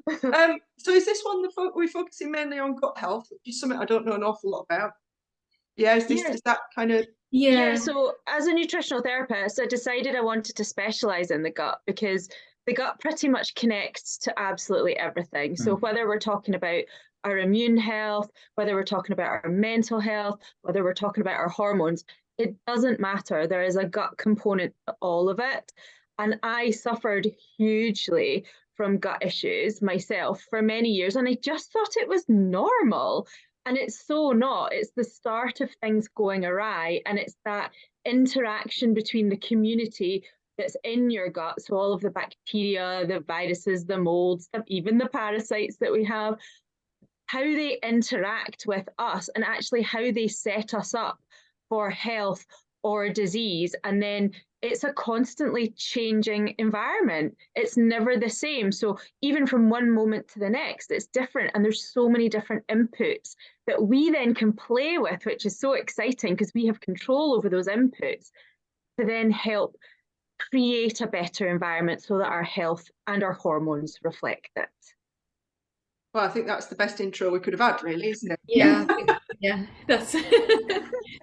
So is this one we're focusing mainly on gut health, which is something I don't know an awful lot about? Yeah, Yeah. is that kind of Yeah, so as a nutritional therapist, I decided I wanted to specialize in the gut because the gut pretty much connects to absolutely everything. So whether we're talking about our immune health, whether we're talking about our mental health, whether we're talking about our hormones, it doesn't matter. There is a gut component to all of it. And I suffered hugely from gut issues myself for many years, and I just thought it was normal. And it's so not. It's the start of things going awry. And it's that interaction between the community that's in your gut. So, all of the bacteria, the viruses, the molds, even the parasites that we have, how they interact with us and actually how they set us up for health or disease. And then it's a constantly changing environment. It's never the same. So even from one moment to the next, it's different. And there's so many different inputs that we then can play with, which is so exciting because we have control over those inputs to then help create a better environment so that our health and our hormones reflect it. well, I think that's the best intro we could have had, really, isn't it? Yeah, yeah, that's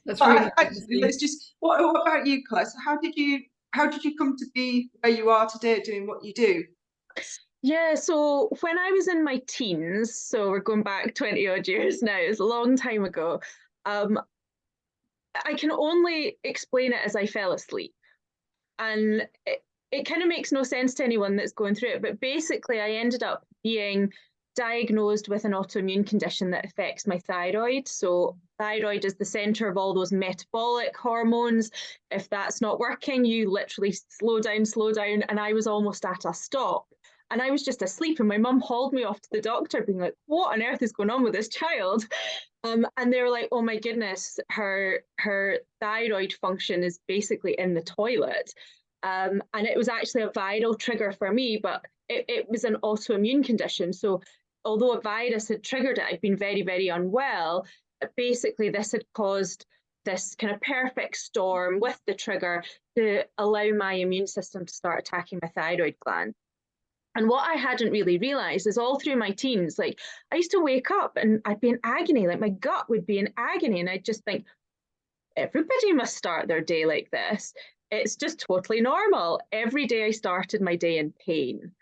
that's really Actually, let's just. What about you, Claire? So how did you come to be where you are today, doing what you do? Yeah, so when I was in my teens, so we're going back 20 odd years now, it's a long time ago. Um, I can only explain it as I fell asleep. And it kind of makes no sense to anyone that's going through it. But basically, I ended up being diagnosed with an autoimmune condition that affects my thyroid. So, thyroid is the center of all those metabolic hormones. If that's not working, you literally slow down. And I was almost at a stop. And I was just asleep, and my mum hauled me off to the doctor, being like, "What on earth is going on with this child?" And they were like, "Oh my goodness, her thyroid function is basically in the toilet." And it was actually a viral trigger for me, but it was an autoimmune condition. So although a virus had triggered it, I'd been very, very unwell. Basically, this had caused this kind of perfect storm with the trigger to allow my immune system to start attacking my thyroid gland. And what I hadn't really realized is all through my teens, like I used to wake up and I'd be in agony, like my gut would be in agony. And I'd just think, everybody must start their day like this. It's just totally normal. Every day I started my day in pain.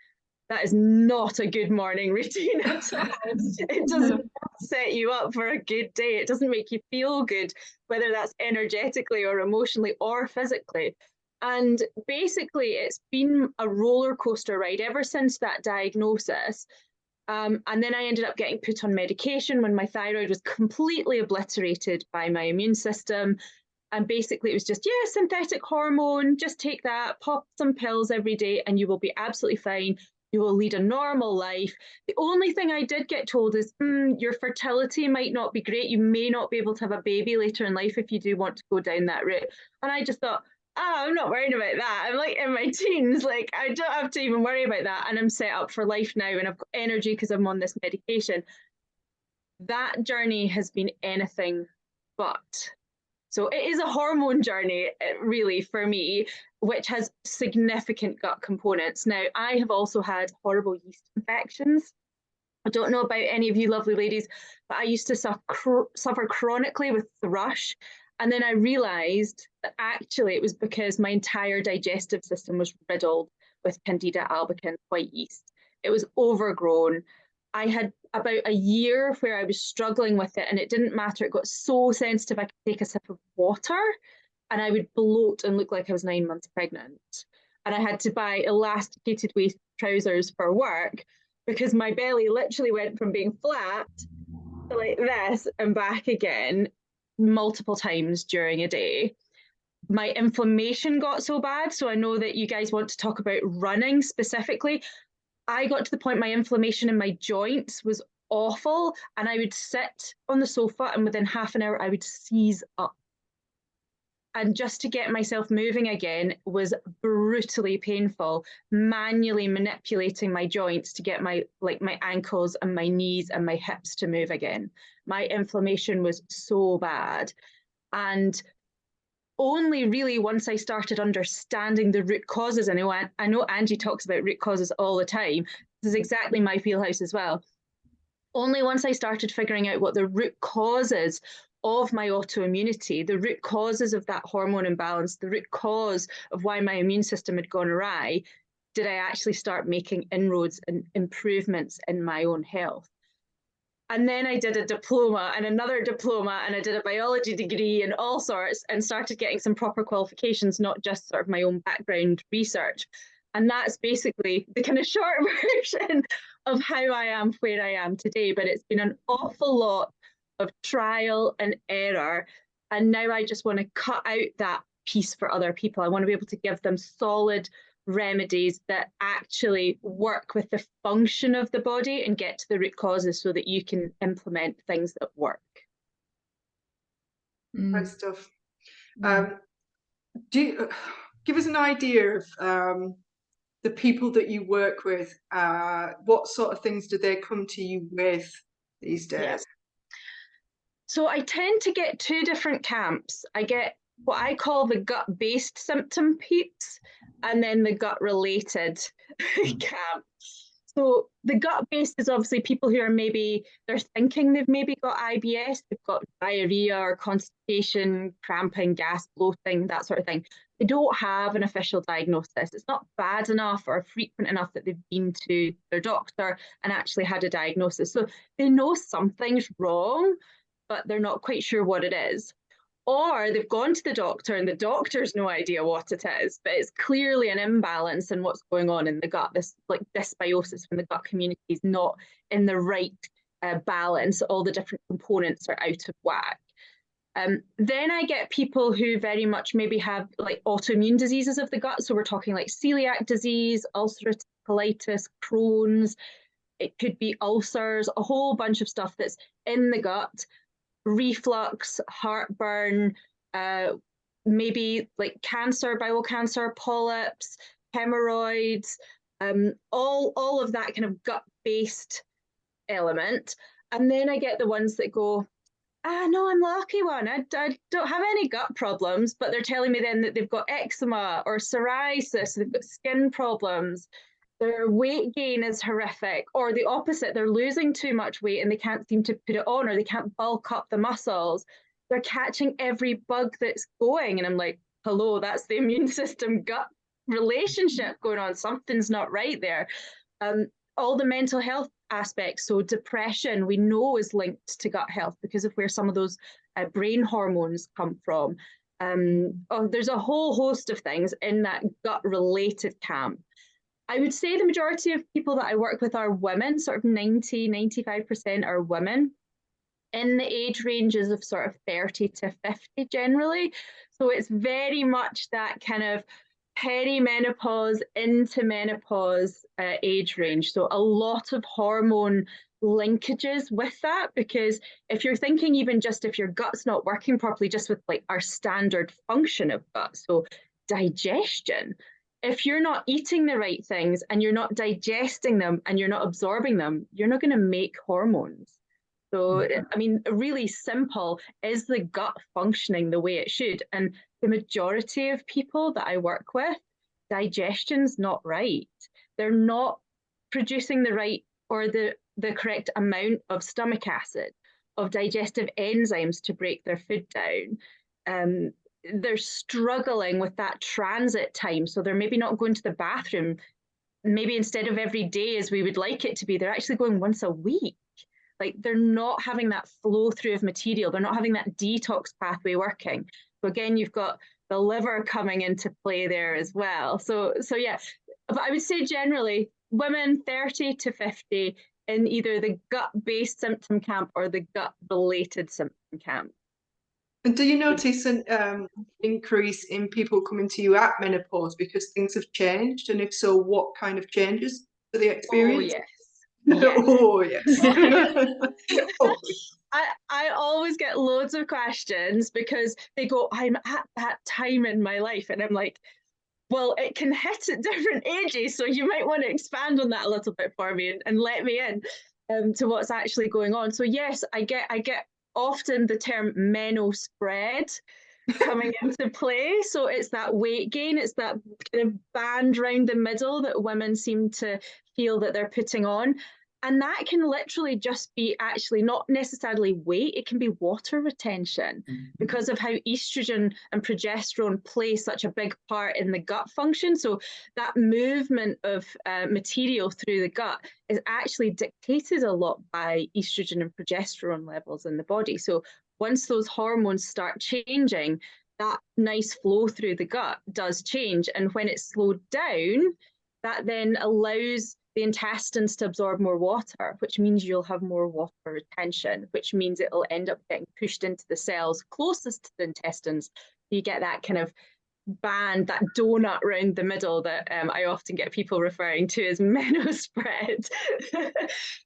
That is not a good morning routine at all. It doesn't set you up for a good day. It doesn't make you feel good, whether that's energetically or emotionally or physically. And basically, it's been a roller coaster ride ever since that diagnosis. And then I ended up getting put on medication when my thyroid was completely obliterated by my immune system. And basically, it was just, yeah, synthetic hormone, just take that, pop some pills every day, and you will be absolutely fine. You will lead a normal life. The only thing I did get told is your fertility might not be great. You may not be able to have a baby later in life if you do want to go down that route. And I just thought, I'm not worried about that. I'm like in my teens, like I don't have to even worry about that. And I'm set up for life now and I've got energy because I'm on this medication. That journey has been anything but. So it is a hormone journey, really, for me, which has significant gut components. Now, I have also had horrible yeast infections. I don't know about any of you lovely ladies, but I used to suffer chronically with thrush. And then I realized that actually it was because my entire digestive system was riddled with Candida albicans white yeast. It was overgrown. I had about a year where I was struggling with it and it didn't matter. It got so sensitive I could take a sip of water and I would bloat and look like I was 9 months pregnant. And I had to buy elasticated waist trousers for work because my belly literally went from being flat to like this and back again multiple times during a day. My inflammation got so bad. So I know that you guys want to talk about running specifically. I got to the point my inflammation in my joints was awful, and I would sit on the sofa, and within half an hour, I would seize up. And just to get myself moving again was brutally painful, manually manipulating my joints to get my ankles and my knees and my hips to move again. My inflammation was so bad. And only really once I started understanding the root causes, I know Angie talks about root causes all the time. this is exactly my wheelhouse as well. Only once I started figuring out what the root causes of my autoimmunity, the root causes of that hormone imbalance, the root cause of why my immune system had gone awry, did I actually start making inroads and improvements in my own health. And then I did a diploma and another diploma, and I did a biology degree and all sorts, and started getting some proper qualifications, not just sort of my own background research. And that's basically the kind of short version of how I am where I am today. But it's been an awful lot of trial and error. And now I just want to cut out that piece for other people. I want to be able to give them solid remedies that actually work with the function of the body and get to the root causes so that you can implement things that work. Great stuff. Do you, give us an idea of the people that you work with. What sort of things do they come to you with these days? Yes. So I tend to get two different camps. I get what I call the gut-based symptom peeps, and then the gut-related camp. So the gut-based is obviously people who are they're thinking they've maybe got IBS, they've got diarrhea or constipation, cramping, gas, bloating, that sort of thing. They don't have an official diagnosis. It's not bad enough or frequent enough that they've been to their doctor and actually had a diagnosis. So they know something's wrong, but they're not quite sure what it is. Or they've gone to the doctor and the doctor's no idea what it is, but it's clearly an imbalance in what's going on in the gut, this like dysbiosis when the gut community is not in the right balance, all the different components are out of whack. Then I get people who very much maybe have like autoimmune diseases of the gut. So we're talking like celiac disease, ulcerative colitis, Crohn's, it could be ulcers, a whole bunch of stuff that's in the gut. Reflux, heartburn, maybe like cancer, bowel cancer, polyps, hemorrhoids, all of that kind of gut-based element. And then I get the ones that go, no, I'm lucky one. I don't have any gut problems, but they're telling me then that they've got eczema or psoriasis, they've got skin problems. Their weight gain is horrific, or the opposite, they're losing too much weight and they can't seem to put it on, or they can't bulk up the muscles. They're catching every bug that's going. And I'm like, hello, that's the immune system gut relationship going on. Something's not right there. All the mental health aspects. So depression, we know, is linked to gut health because of where some of those brain hormones come from. There's a whole host of things in that gut related camp. I would say the majority of people that I work with are women, sort of 95% are women in the age ranges of sort of 30 to 50 generally. So it's very much that kind of perimenopause into menopause age range. So a lot of hormone linkages with that, because if you're thinking even just if your gut's not working properly, just with like our standard function of gut, so digestion, if you're not eating the right things and you're not digesting them and you're not absorbing them, you're not going to make hormones. So, I mean, really simple, is the gut functioning the way it should? And the majority of people that I work with, digestion's not right. They're not producing the right or the correct amount of stomach acid, of digestive enzymes to break their food down. They're struggling with that transit time. So they're maybe not going to the bathroom, maybe instead of every day as we would like it to be, they're actually going once a week. Like they're not having that flow through of material. They're not having that detox pathway working. So again, you've got the liver coming into play there as well. So yeah, but I would say generally women 30 to 50 in either the gut-based symptom camp or the gut-related symptom camp. And do you notice an increase in people coming to you at menopause because things have changed? And if so, what kind of changes do they experience? Oh, yes. Yes. Oh, yes. I always get loads of questions because they go, I'm at that time in my life. And I'm like, well, it can hit at different ages. So you might want to expand on that a little bit for me and let me in to what's actually going on. So yes, I get often the term meno spread coming into play. So it's that weight gain, it's that kind of band round the middle that women seem to feel that they're putting on. And that can literally just be actually not necessarily weight, it can be water retention because of how estrogen and progesterone play such a big part in the gut function. So that movement of material through the gut is actually dictated a lot by estrogen and progesterone levels in the body. So once those hormones start changing, that nice flow through the gut does change. And when it's slowed down, that then allows the intestines to absorb more water, which means you'll have more water retention, which means it'll end up getting pushed into the cells closest to the intestines. You get that kind of band, that donut round the middle that I often get people referring to as Menno spread.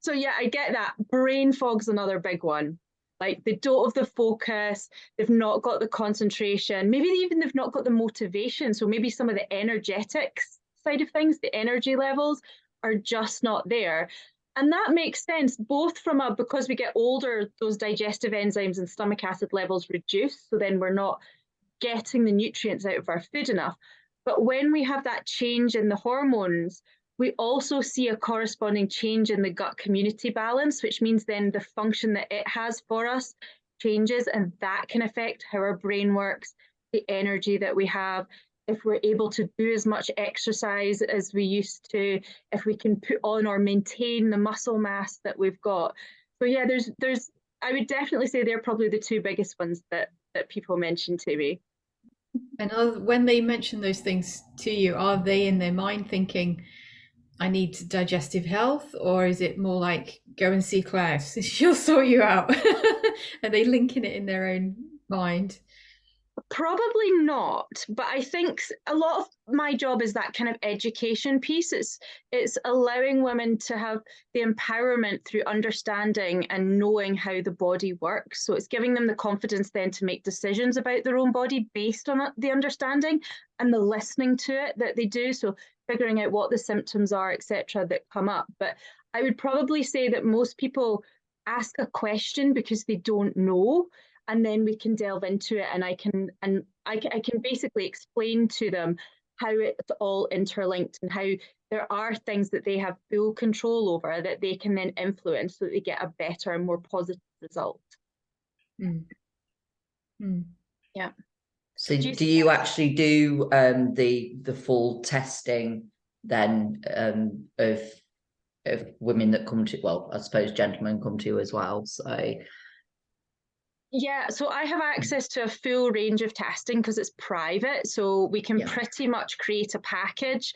So yeah, I get that. Brain fog's another big one. Like they don't have the focus, they've not got the concentration, maybe even they've not got the motivation. So maybe some of the energetics side of things, the energy levels are just not there. And that makes sense, both from because we get older, those digestive enzymes and stomach acid levels reduce. So then we're not getting the nutrients out of our food enough. But when we have that change in the hormones, we also see a corresponding change in the gut community balance, which means then the function that it has for us changes, and that can affect how our brain works, the energy that we have, if we're able to do as much exercise as we used to, if we can put on or maintain the muscle mass that we've got. So yeah, there's I would definitely say they're probably the two biggest ones that people mention to me. And when they mention those things to you, are they in their mind thinking, I need digestive health, or is it more like, go and see Claire, she'll sort you out? Are they linking it in their own mind? Probably not, but I think a lot of my job is that kind of education piece. It's allowing women to have the empowerment through understanding and knowing how the body works. So it's giving them the confidence then to make decisions about their own body based on the understanding and the listening to it that they do. So figuring out what the symptoms are, etc., that come up. But I would probably say that most people ask a question because they don't know. And then we can delve into it, and I can basically explain to them how it's all interlinked and how there are things that they have full control over that they can then influence so that they get a better and more positive result. Yeah. So do you actually do the full testing then of women that come to, well, I suppose gentlemen come to you as well, so... Yeah, so I have access to a full range of testing because it's private. So we can pretty much create a package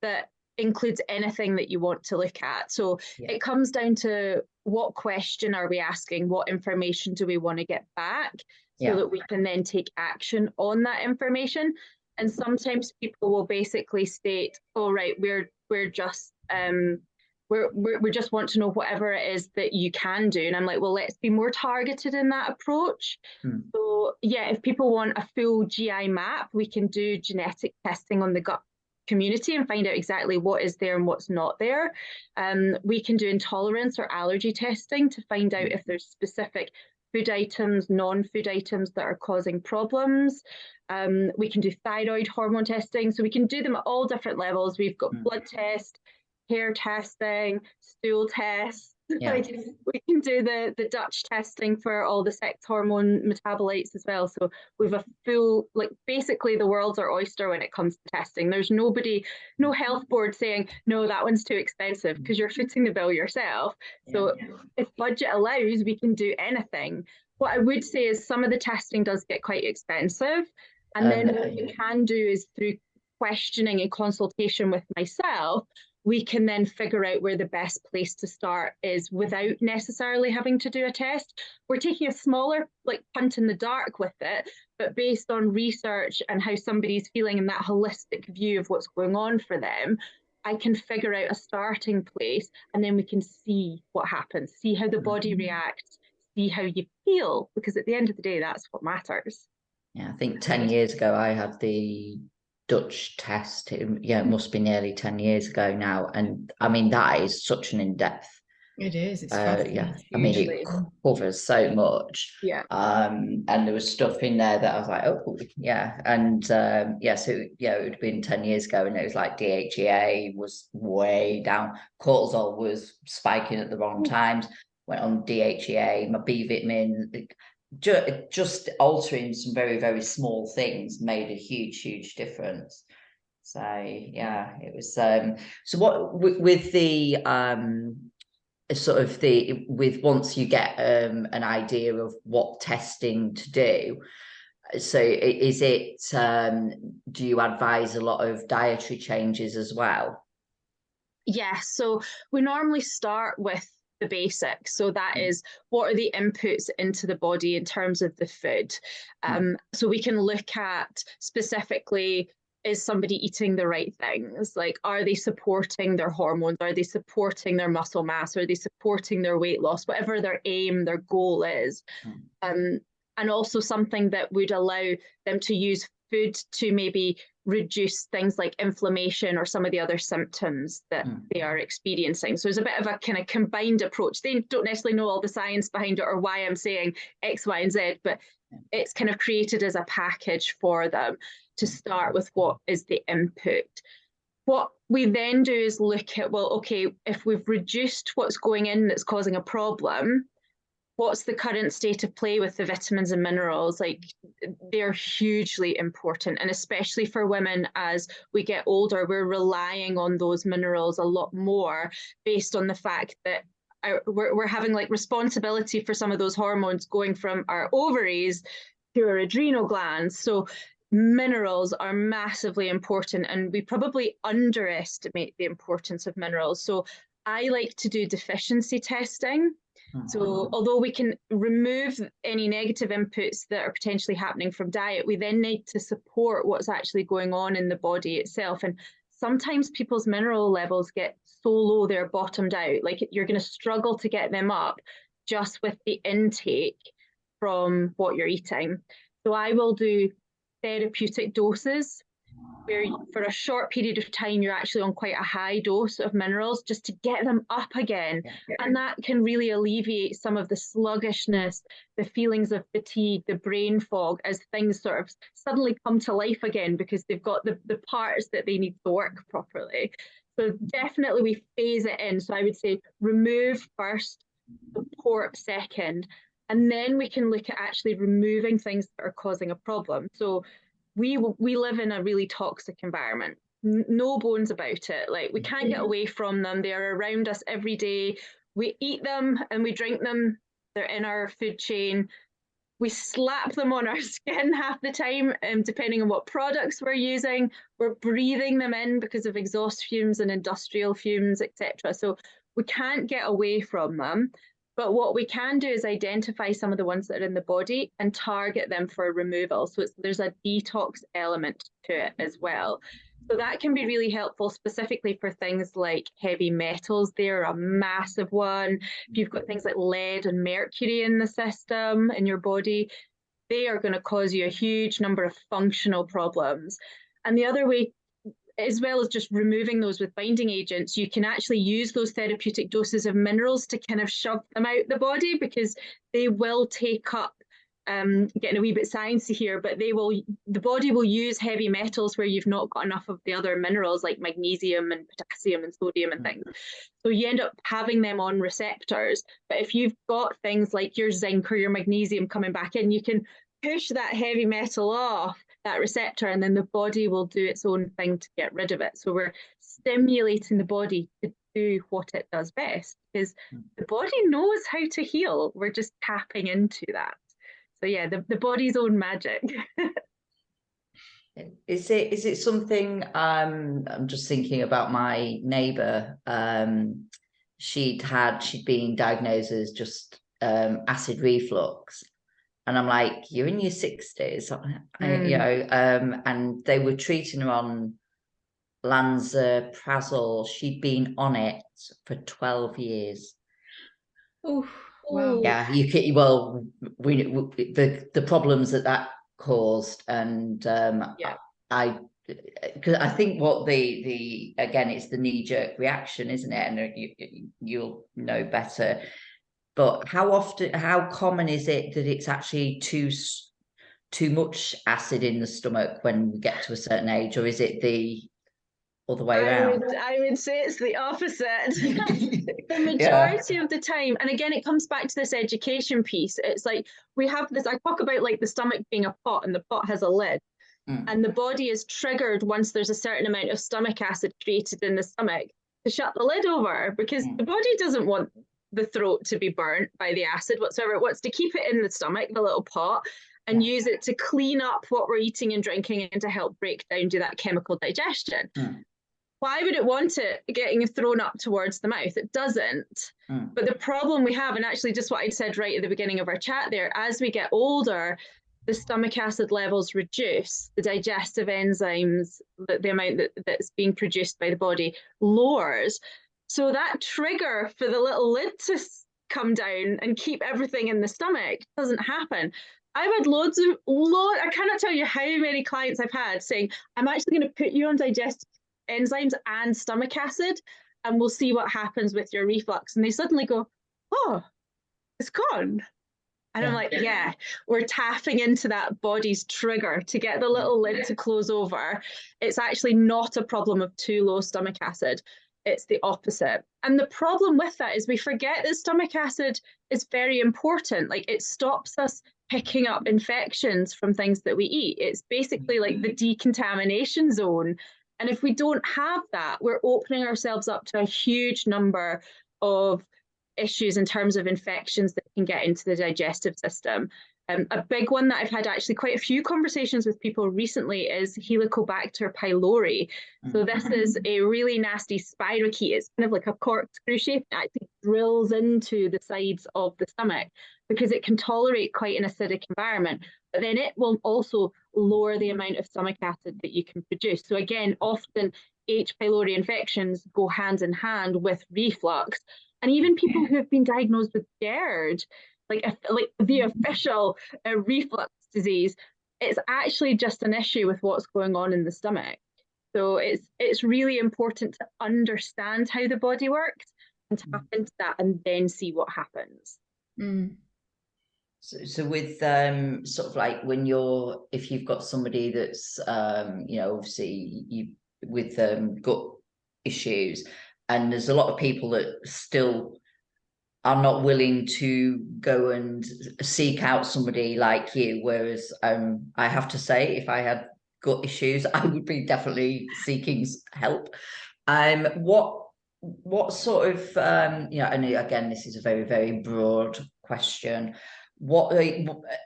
that includes anything that you want to look at. So it comes down to what question are we asking? What information do we want to get back so that we can then take action on that information? And sometimes people will basically state, oh, right, we're just... we just want to know whatever it is that you can do. And I'm like, well, let's be more targeted in that approach. So yeah, if people want a full GI map, we can do genetic testing on the gut community and find out exactly what is there and what's not there. We can do intolerance or allergy testing to find out if there's specific food items, non-food items that are causing problems. We can do thyroid hormone testing. So we can do them at all different levels. We've got blood tests, hair testing, stool tests. We can do the Dutch testing for all the sex hormone metabolites as well. So we've a full, like, basically the world's our oyster when it comes to testing. There's no health board saying, no, that one's too expensive, because you're footing the bill yourself. So if budget allows, we can do anything. What I would say is some of the testing does get quite expensive. And then what you can do is through questioning and consultation with myself, we can then figure out where the best place to start is without necessarily having to do a test. We're taking a smaller, like, punt in the dark with it, but based on research and how somebody's feeling and that holistic view of what's going on for them, I can figure out a starting place, and then we can see what happens, see how the body reacts, see how you feel, because at the end of the day, that's what matters. Yeah, I think 10 years ago, I had the Dutch test. It must be nearly 10 years ago now. And I mean, that is such an in-depth It is. It's Yeah, fascinating. I mean, it Hugely. covers so much. Yeah. And there was stuff in there that I was like, oh yeah. And yeah, so yeah, it would have been 10 years ago, and it was like DHEA was way down, cortisol was spiking at the wrong times, went on DHEA, my B vitamin, just altering some very, very small things made a huge difference. So yeah, it was so what with the sort of with once you get an idea of what testing to do, so is it do you advise a lot of dietary changes as well? Yeah, so we normally start with the basics. So that is, what are the inputs into the body in terms of the food? So we can look at specifically, is somebody eating the right things? Like, are they supporting their hormones? Are they supporting their muscle mass? Are they supporting their weight loss? Whatever their aim, their goal is. And also something that would allow them to use food to maybe reduce things like inflammation or some of the other symptoms that they are experiencing. So there's a bit of a kind of combined approach. They don't necessarily know all the science behind it or why I'm saying X, Y, and Z, but it's kind of created as a package for them to start with what is the input. What we then do is look at, well, okay, if we've reduced what's going in that's causing a problem, what's the current state of play with the vitamins and minerals? Like, they're hugely important. And especially for women, as we get older, we're relying on those minerals a lot more based on the fact that we're having like responsibility for some of those hormones going from our ovaries to our adrenal glands. So minerals are massively important, and we probably underestimate the importance of minerals. So I like to do deficiency testing. So although we can remove any negative inputs that are potentially happening from diet, we then need to support what's actually going on in the body itself. And sometimes people's mineral levels get so low they're bottomed out. Like, you're going to struggle to get them up just with the intake from what you're eating. So I will do therapeutic doses, where for a short period of time you're actually on quite a high dose of minerals just to get them up again. And that can really alleviate some of the sluggishness, the feelings of fatigue, the brain fog, as things sort of suddenly come to life again because they've got the parts that they need to work properly. So definitely we phase it in. So I would say remove first, support second, and then we can look at actually removing things that are causing a problem. So we live in a really toxic environment, no bones about it. Like, we can't get away from them. They are around us every day. We eat them and we drink them. They're in our food chain. We slap them on our skin half the time, depending on what products we're using. We're breathing them in because of exhaust fumes and industrial fumes, etc. So we can't get away from them. But what we can do is identify some of the ones that are in the body and target them for removal. So there's a detox element to it as well. So that can be really helpful, specifically for things like heavy metals. They're a massive one. If you've got things like lead and mercury in the system, in your body, they are going to cause you a huge number of functional problems. And the other way, as well as just removing those with binding agents, you can actually use those therapeutic doses of minerals to kind of shove them out the body, because they will take up, getting a wee bit sciencey here, but the body will use heavy metals where you've not got enough of the other minerals like magnesium and potassium and sodium and things. So you end up having them on receptors. But if you've got things like your zinc or your magnesium coming back in, you can push that heavy metal off that receptor, and then the body will do its own thing to get rid of it. So we're stimulating the body to do what it does best, because the body knows how to heal. We're just tapping into that. So yeah, the body's own magic. Is it something, I'm just thinking about my neighbour, she'd been diagnosed as just acid reflux. And I'm like, you're in your 60s, you know, and they were treating her on lansoprazole. She'd been on it for 12 years. Oh, wow. Yeah, you could, well, the problems that caused, and I because I think what again, it's the knee-jerk reaction, isn't it? And you'll know better. But how common is it that it's actually too much acid in the stomach when we get to a certain age, or is it the other way around? I would say it's the opposite. The majority of the time, and again, it comes back to this education piece. It's like we have this, I talk about like the stomach being a pot and the pot has a lid. And the body is triggered once there's a certain amount of stomach acid created in the stomach to shut the lid over, because the body doesn't want the throat to be burnt by the acid whatsoever. It wants to keep it in the stomach, the little pot, and use it to clean up what we're eating and drinking and to help break down, do that chemical digestion. Why would it want it getting thrown up towards the mouth? It doesn't. But the problem we have, and actually just what I said right at the beginning of our chat there, as we get older, the stomach acid levels reduce, the digestive enzymes, the amount that's being produced by the body lowers. So that trigger for the little lid to come down and keep everything in the stomach doesn't happen. I've had I cannot tell you how many clients I've had saying, I'm actually going to put you on digestive enzymes and stomach acid, and we'll see what happens with your reflux. And they suddenly go, oh, it's gone. And I'm like, yeah, we're tapping into that body's trigger to get the little lid to close over. It's actually not a problem of too low stomach acid. It's the opposite. And the problem with that is we forget that stomach acid is very important. Like, it stops us picking up infections from things that we eat. It's basically like the decontamination zone. And if we don't have that, we're opening ourselves up to a huge number of issues in terms of infections that can get into the digestive system. A big one that I've had actually quite a few conversations with people recently is Helicobacter pylori. So this is a really nasty spirochete. It's kind of like a corkscrew shape. It actually drills into the sides of the stomach because it can tolerate quite an acidic environment. But then it will also lower the amount of stomach acid that you can produce. So again, often H. pylori infections go hand in hand with reflux. And even people who have been diagnosed with GERD, like the official reflux disease, it's actually just an issue with what's going on in the stomach. So it's really important to understand how the body works and tap into that and then see what happens. So with sort of like if you've got somebody that's obviously with gut issues, and there's a lot of people that still are not willing to go and seek out somebody like you, whereas I have to say, if I had gut issues, I would be definitely seeking help. What sort of and again, this is a very, very broad question.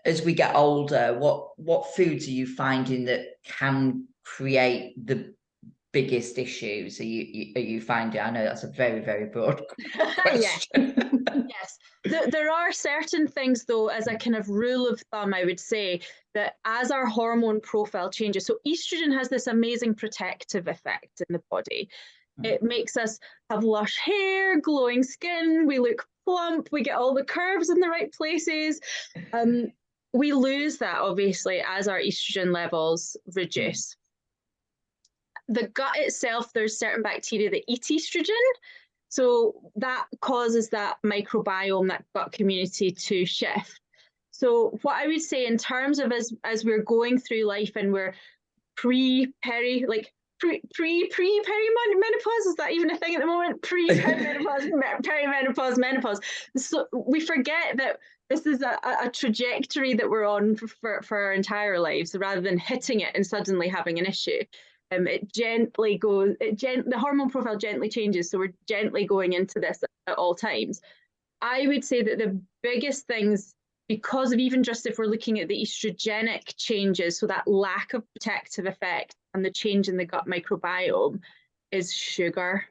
As we get older, what foods are you finding that can create the biggest issues? Are you finding? I know that's a very, very broad question. Yes. There are certain things, though, as a kind of rule of thumb, I would say that as our hormone profile changes, so estrogen has this amazing protective effect in the body. It makes us have lush hair, glowing skin, we look plump, we get all the curves in the right places. We lose that, obviously, as our estrogen levels reduce. The gut itself, there's certain bacteria that eat estrogen. So that causes that microbiome, that gut community to shift. So what I would say in terms of as we're going through life and we're pre-perimenopause, is that even a thing at the moment? Perimenopause, menopause. So we forget that this is a trajectory that we're on for our entire lives, rather than hitting it and suddenly having an issue. It gently goes, the hormone profile gently changes, so we're gently going into this at all times. I would say that the biggest things, because of even just if we're looking at the estrogenic changes, so that lack of protective effect and the change in the gut microbiome, is sugar.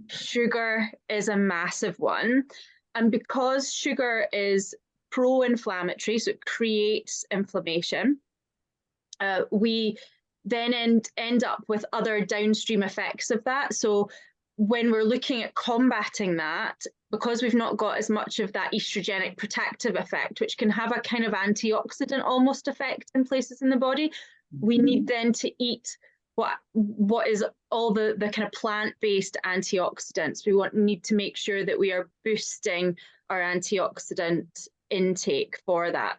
Sugar is a massive one. And because sugar is pro-inflammatory, so it creates inflammation, we then end up with other downstream effects of that. So when we're looking at combating that, because we've not got as much of that estrogenic protective effect, which can have a kind of antioxidant almost effect in places in the body, we need then to eat what is all the kind of plant-based antioxidants. We need to make sure that we are boosting our antioxidant intake for that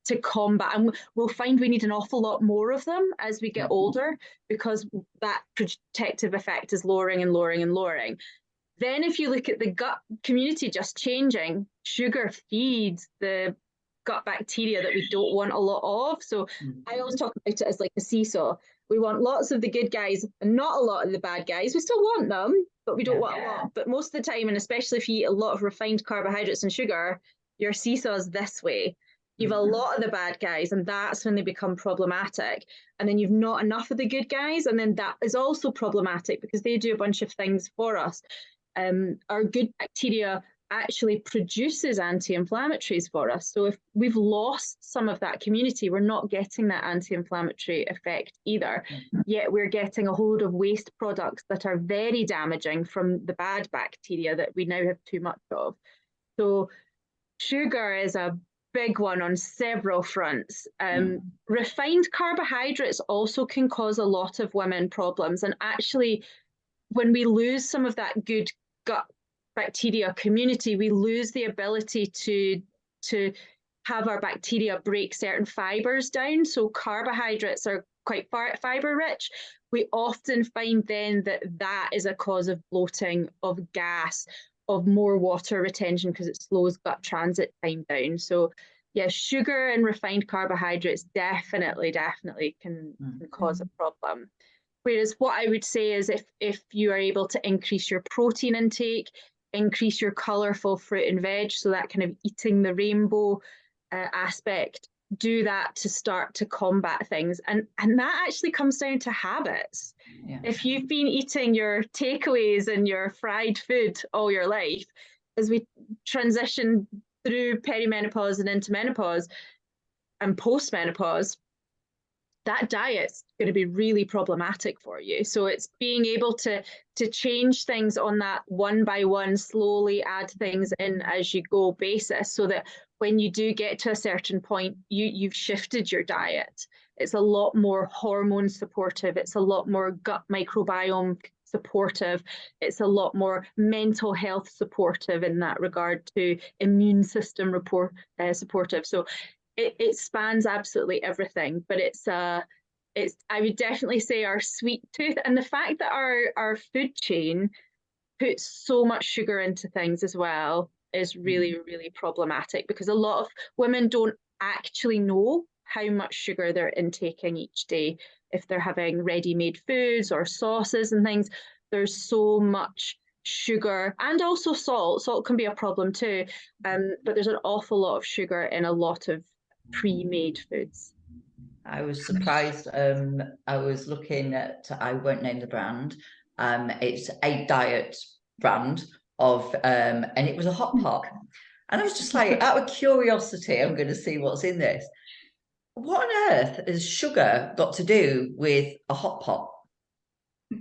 to combat, and we'll find we need an awful lot more of them as we get older, because that protective effect is lowering and lowering and lowering. Then if you look at the gut community just changing, sugar feeds the gut bacteria that we don't want a lot of. So I always talk about it as like a seesaw. We want lots of the good guys and not a lot of the bad guys. We still want them, but we don't want a lot. But most of the time, and especially if you eat a lot of refined carbohydrates and sugar, your seesaw's this way. You've a lot of the bad guys, and that's when they become problematic. And then you've not enough of the good guys, and then that is also problematic because they do a bunch of things for us. Our good bacteria actually produces anti-inflammatories for us. So if we've lost some of that community, we're not getting that anti-inflammatory effect either. Yet we're getting a whole load of waste products that are very damaging from the bad bacteria that we now have too much of. So sugar is a big one on several fronts. Refined carbohydrates also can cause a lot of women problems. And actually, when we lose some of that good gut bacteria community, we lose the ability to have our bacteria break certain fibers down. So carbohydrates are quite fiber rich. We often find then that is a cause of bloating, of gas, of more water retention, because it slows gut transit time down. So yeah, sugar and refined carbohydrates definitely can cause a problem. Whereas what I would say is if you are able to increase your protein intake, increase your colourful fruit and veg, so that kind of eating the rainbow aspect, do that to start to combat things. And that actually comes down to habits. If you've been eating your takeaways and your fried food all your life, as we transition through perimenopause and into menopause and postmenopause, that diet's going to be really problematic for you. So it's being able to change things on that one by one, slowly add things in as you go basis, so that when you do get to a certain point, you've shifted your diet. It's a lot more hormone supportive. It's a lot more gut microbiome supportive. It's a lot more mental health supportive in that regard, to immune system supportive. So it spans absolutely everything, but it's I would definitely say our sweet tooth, and the fact that our food chain puts so much sugar into things as well is really, really problematic, because a lot of women don't actually know how much sugar they're intaking each day. If they're having ready-made foods or sauces and things, there's so much sugar, and also salt. Salt can be a problem too, but there's an awful lot of sugar in a lot of pre-made foods. I was surprised. I was looking at, I won't name the brand. It's a diet brand of, and it was a hot pot. And I was just like, out of curiosity, I'm going to see what's in this. What on earth has sugar got to do with a hot pot?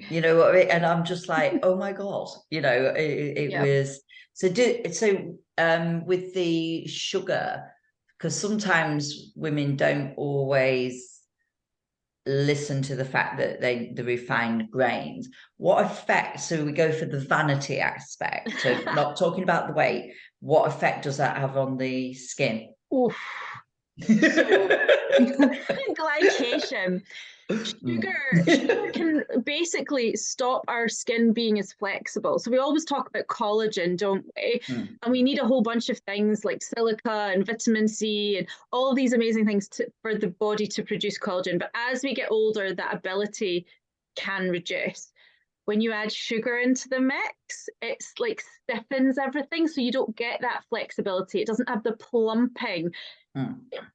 You know what I mean? And I'm just like, oh my God, you know, it was, with the sugar, because sometimes women don't always listen to the fact that the refined grains, what effect, so we go for the vanity aspect, so not talking about the weight, what effect does that have on the skin? Oof. Glycation. Sugar can basically stop our skin being as flexible. So we always talk about collagen, don't we? And we need a whole bunch of things like silica and vitamin C and all these amazing things for the body to produce collagen. But as we get older, that ability can reduce. When you add sugar into the mix, it's like stiffens everything, so you don't get that flexibility. It doesn't have the plumping.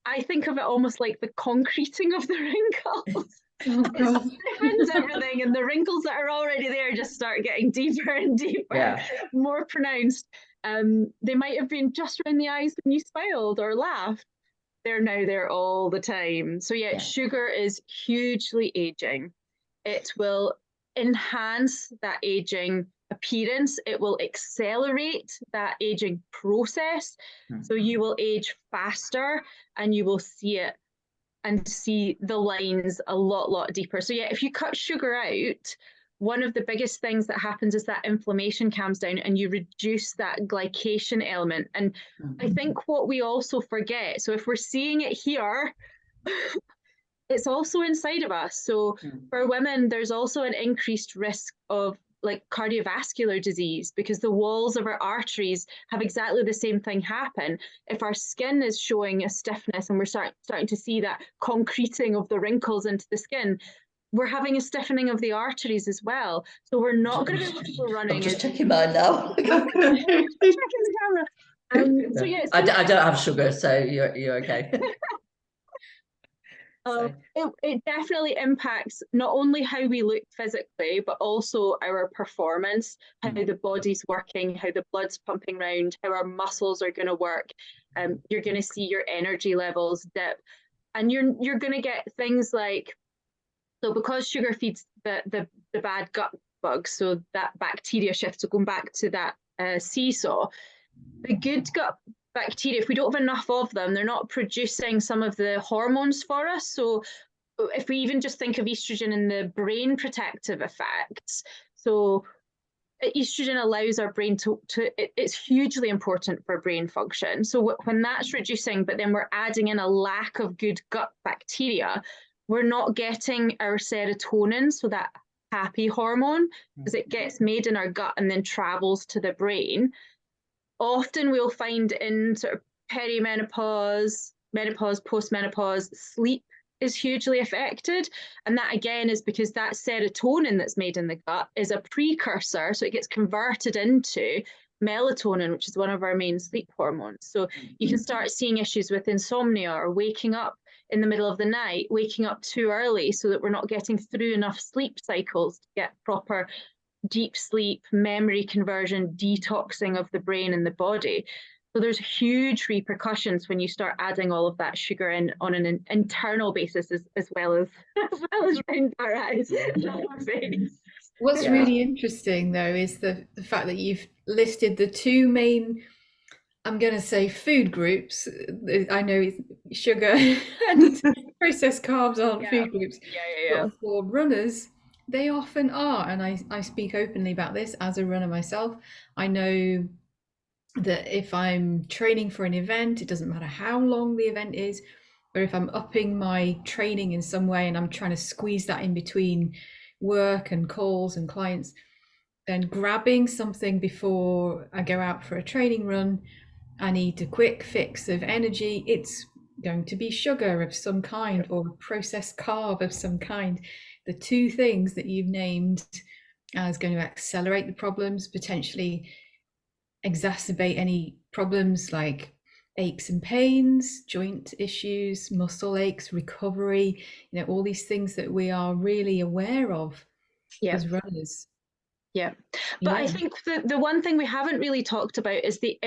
I think of it almost like the concreting of the wrinkles. It stiffens everything, and the wrinkles that are already there just start getting deeper and deeper, more pronounced. They might have been just around the eyes when you smiled or laughed. They're now there all the time. So sugar is hugely aging. It will enhance that aging appearance. It will accelerate that aging process. So you will age faster, and you will see it and see the lines a lot deeper. So yeah, if you cut sugar out, one of the biggest things that happens is that inflammation calms down and you reduce that glycation element. And I think what we also forget, so if we're seeing it here, it's also inside of us. So for women, there's also an increased risk of like cardiovascular disease because the walls of our arteries have exactly the same thing happen. If our skin is showing a stiffness and we're starting to see that concreting of the wrinkles into the skin, we're having a stiffening of the arteries as well. So we're not going to be able to go running. I'm just checking mine now. Checking the camera. So yeah, I don't have sugar, so you're okay. It definitely impacts not only how we look physically, but also our performance, how the body's working, how the blood's pumping around, how our muscles are going to work. You're going to see your energy levels dip, and you're going to get things like, so because sugar feeds the bad gut bugs, so that bacteria shift. So going back to that seesaw, the good gut bacteria, if we don't have enough of them, they're not producing some of the hormones for us. So if we even just think of estrogen and the brain protective effects, so estrogen allows our brain it's hugely important for brain function. So when that's reducing, but then we're adding in a lack of good gut bacteria, we're not getting our serotonin, so that happy hormone, because it gets made in our gut and then travels to the brain. Often we'll find in sort of perimenopause, menopause, postmenopause, sleep is hugely affected. And that again is because that serotonin that's made in the gut is a precursor. So it gets converted into melatonin, which is one of our main sleep hormones. So you can start seeing issues with insomnia or waking up in the middle of the night, waking up too early so that we're not getting through enough sleep cycles to get proper deep sleep, memory conversion, detoxing of the brain and the body. So there's huge repercussions when you start adding all of that sugar in on an internal basis as well as around our eyes. What's really interesting though is the fact that you've listed the two main, I'm going to say, food groups. I know sugar and processed carbs aren't food groups, but for runners, they often are. And I speak openly about this as a runner myself. I know that if I'm training for an event, it doesn't matter how long the event is, or if I'm upping my training in some way and I'm trying to squeeze that in between work and calls and clients, then grabbing something before I go out for a training run, I need a quick fix of energy. It's going to be sugar of some kind or processed carb of some kind. The two things that you've named as going to accelerate the problems, potentially exacerbate any problems like aches and pains, joint issues, muscle aches, recovery, all these things that we are really aware of as runners. Yeah, but I think the one thing we haven't really talked about is the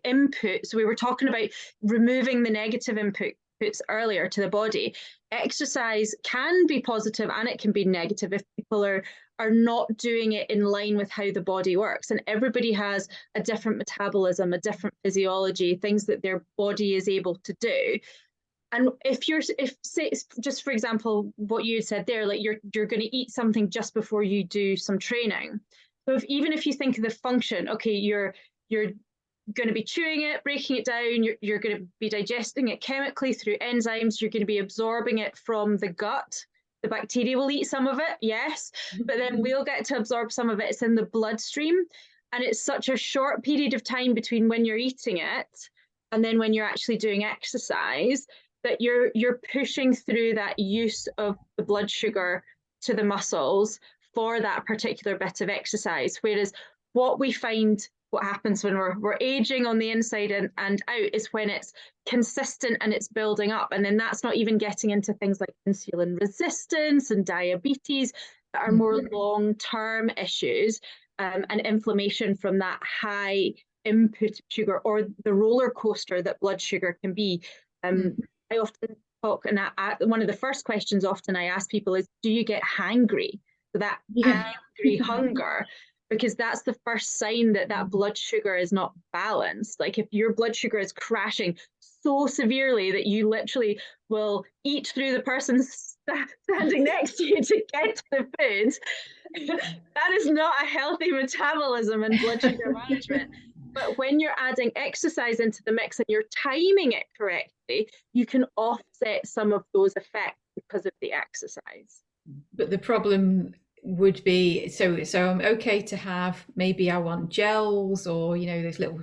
input. So we were talking about removing the negative inputs earlier to the body. Exercise can be positive and it can be negative if people are not doing it in line with how the body works. And everybody has a different metabolism, a different physiology, things that their body is able to do. And if say, just for example, what you said there, like you're going to eat something just before you do some training. So even if you think of the function, okay, you're going to be chewing it, breaking it down, you're going to be digesting it chemically through enzymes, you're going to be absorbing it from the gut. The bacteria will eat some of it, yes, but then we'll get to absorb some of it. It's in the bloodstream, and it's such a short period of time between when you're eating it and then when you're actually doing exercise that you're pushing through that use of the blood sugar to the muscles for that particular bit of exercise. Whereas what we find, what happens when we're aging on the inside and out is when it's consistent and it's building up. And then that's not even getting into things like insulin resistance and diabetes that are more long-term issues, and inflammation from that high input sugar or the roller coaster that blood sugar can be. I often talk, and one of the first questions often I ask people is, do you get hangry? So that angry hunger, because that's the first sign that blood sugar is not balanced. Like if your blood sugar is crashing so severely that you literally will eat through the person standing next to you to get to the food, that is not a healthy metabolism and blood sugar management. But when you're adding exercise into the mix and you're timing it correctly, you can offset some of those effects because of the exercise. But the problem would be, so I'm okay to have, maybe I want gels or, you know, those little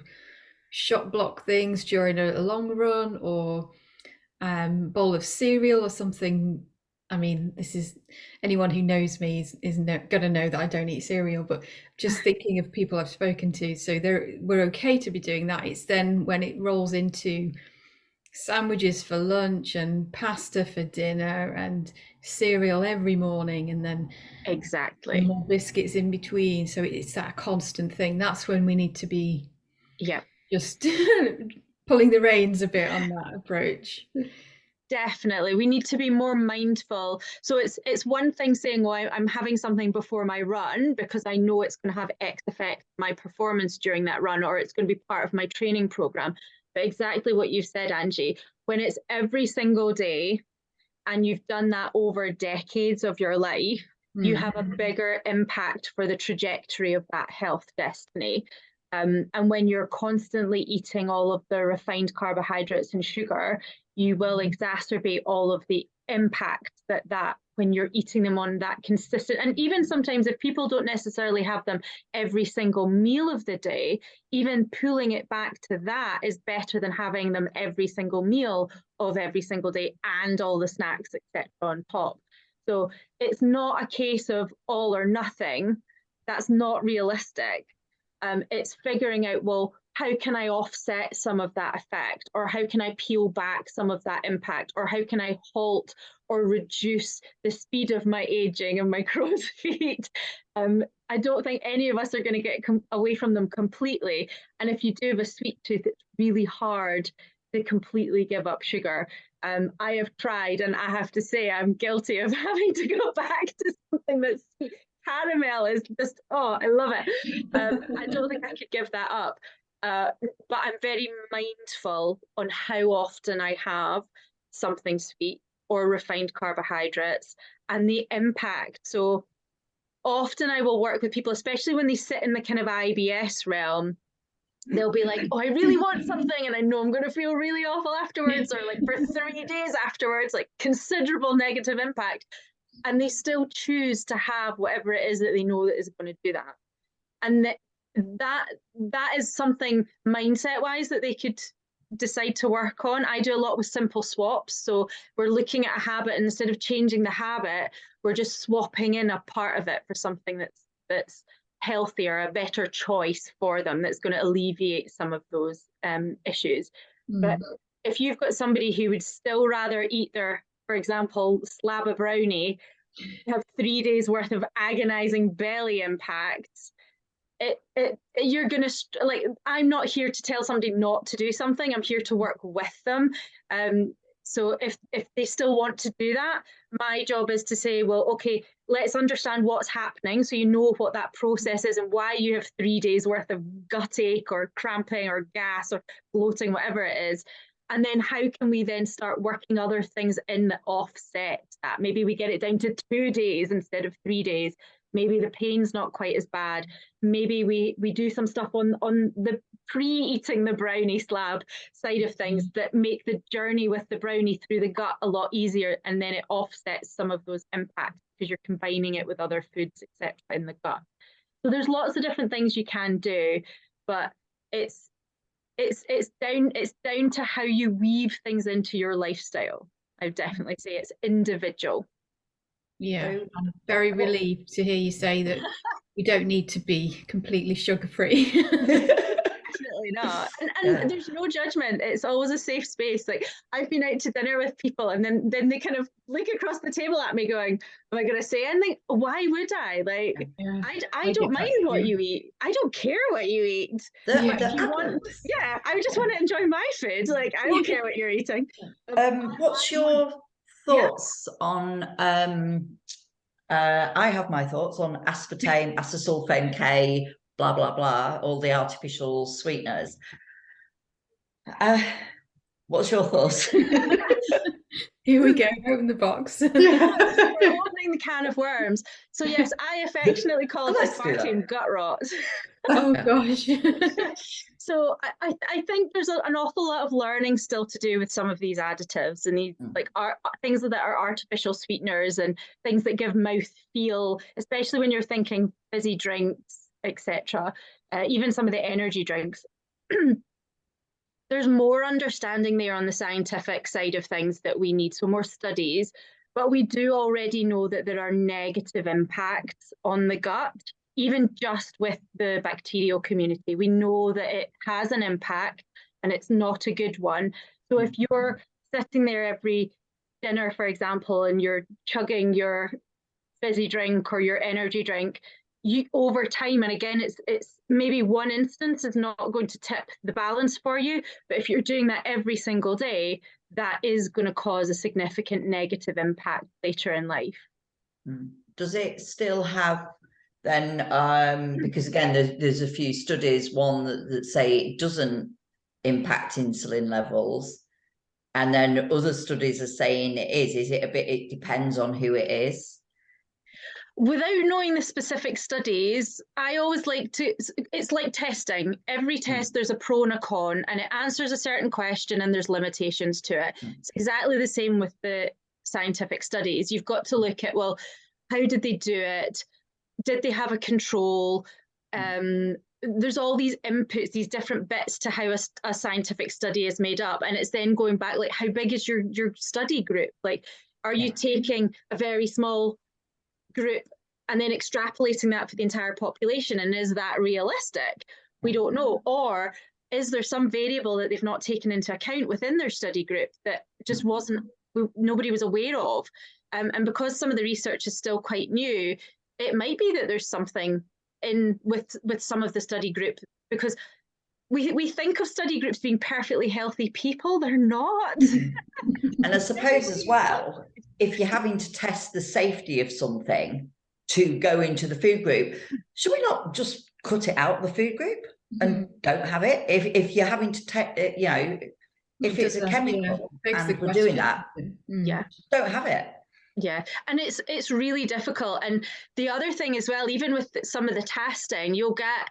shot block things during a long run, or bowl of cereal or something. I mean, this is, anyone who knows me is gonna know that I don't eat cereal, but just thinking of people I've spoken to, so we're okay to be doing that. It's then when it rolls into sandwiches for lunch and pasta for dinner and cereal every morning, and then exactly more biscuits in between, so it's that constant thing. That's when we need to be just pulling the reins a bit on that approach. Definitely, we need to be more mindful. So it's one thing saying, well, I'm having something before my run because I know it's going to have X effect on my performance during that run, or it's going to be part of my training program. But exactly what you said, Angie, when it's every single day and you've done that over decades of your life, you have a bigger impact for the trajectory of that health destiny. And when you're constantly eating all of the refined carbohydrates and sugar, you will exacerbate all of the impact that when you're eating them on that consistent. And even sometimes if people don't necessarily have them every single meal of the day, even pulling it back to that is better than having them every single meal of every single day and all the snacks, etc. on top. So it's not a case of all or nothing. That's not realistic. It's figuring out, well, how can I offset some of that effect, or how can I peel back some of that impact, or how can I halt or reduce the speed of my aging and my crow's feet? I don't think any of us are going to get away from them completely. And if you do have a sweet tooth, it's really hard to completely give up sugar. I have tried, and I have to say I'm guilty of having to go back to something that's sweet. Caramel is just, oh, I love it. I don't think I could give that up. But I'm very mindful on how often I have something sweet or refined carbohydrates and the impact. So often I will work with people, especially when they sit in the kind of IBS realm. They'll be like, oh, I really want something and I know I'm going to feel really awful afterwards, or like for 3 days afterwards, like considerable negative impact. And they still choose to have whatever it is that they know that is going to do that. And that is something mindset wise that they could decide to work on. I do a lot with simple swaps. So we're looking at a habit, and instead of changing the habit, we're just swapping in a part of it for something that's healthier, a better choice for them, that's going to alleviate some of those issues. But if you've got somebody who would still rather eat their, for example, slab of brownie, have 3 days worth of agonizing belly impacts, you're gonna, like, I'm not here to tell somebody not to do something. I'm here to work with them. So if they still want to do that, my job is to say, well, okay, let's understand what's happening, so you know what that process is and why you have 3 days worth of gut ache or cramping or gas or bloating, whatever it is. And then how can we then start working other things in that offset that? Maybe we get it down to 2 days instead of 3 days. Maybe the pain's not quite as bad. Maybe we do some stuff on the pre-eating the brownie slab side of things that make the journey with the brownie through the gut a lot easier, and then it offsets some of those impacts because you're combining it with other foods, etc., in the gut. So there's lots of different things you can do, but it's down to how you weave things into your lifestyle. I would definitely say it's individual. Yeah, I'm very relieved to hear you say that we don't need to be completely sugar-free. Definitely not. And there's no judgment. It's always a safe space. Like, I've been out to dinner with people, and then they kind of look across the table at me going, am I going to say anything? Why would I? Like, Yeah, I don't mind what you eat. I don't care what you eat. I just want to enjoy my food. Like, I don't care what you're eating. What's your thoughts on I have my thoughts on aspartame, acesulfame K, blah blah blah, all the artificial sweeteners. What's your thoughts? Here we go, open the box. We're opening the can of worms. So yes, I affectionately call it Let's do that. postpartum gut rot. Oh gosh. So I think there's an awful lot of learning still to do with some of these additives and these like things that are artificial sweeteners and things that give mouth feel, especially when you're thinking fizzy drinks, etc. Even some of the energy drinks. There's more understanding there on the scientific side of things that we need, so more studies, but we do already know that there are negative impacts on the gut, even just with the bacterial community. We know that it has an impact and it's not a good one. So if you're sitting there every dinner, for example, and you're chugging your fizzy drink or your energy drink, you over time, and again, it's maybe one instance is not going to tip the balance for you, but if you're doing that every single day, that is going to cause a significant negative impact later in life. Does it still have then, because again, there's a few studies, one that say it doesn't impact insulin levels, and then other studies are saying it is it a bit, it depends on who it is? Without knowing the specific studies, I always like to, it's like testing. Every test, there's a pro and a con, and it answers a certain question and there's limitations to it. It's exactly the same with the scientific studies. You've got to look at, well, how did they do it? Did they have a control? There's all these inputs, these different bits to how a scientific study is made up. And it's then going back, like, how big is your study group? Like, are you taking a very small group and then extrapolating that for the entire population, and is that realistic? We don't know. Or is there some variable that they've not taken into account within their study group that just nobody was aware of? And because some of the research is still quite new, it might be that there's something in with some of the study group, because we think of study groups being perfectly healthy people. They're not. And I suppose as well, if you're having to test the safety of something to go into the food group, should we not just cut it out of the food group and don't have it? If you're having to, you know, if it's a chemical and we're doing that, don't have it. Yeah, and it's really difficult. And the other thing as well, even with some of the testing, you'll get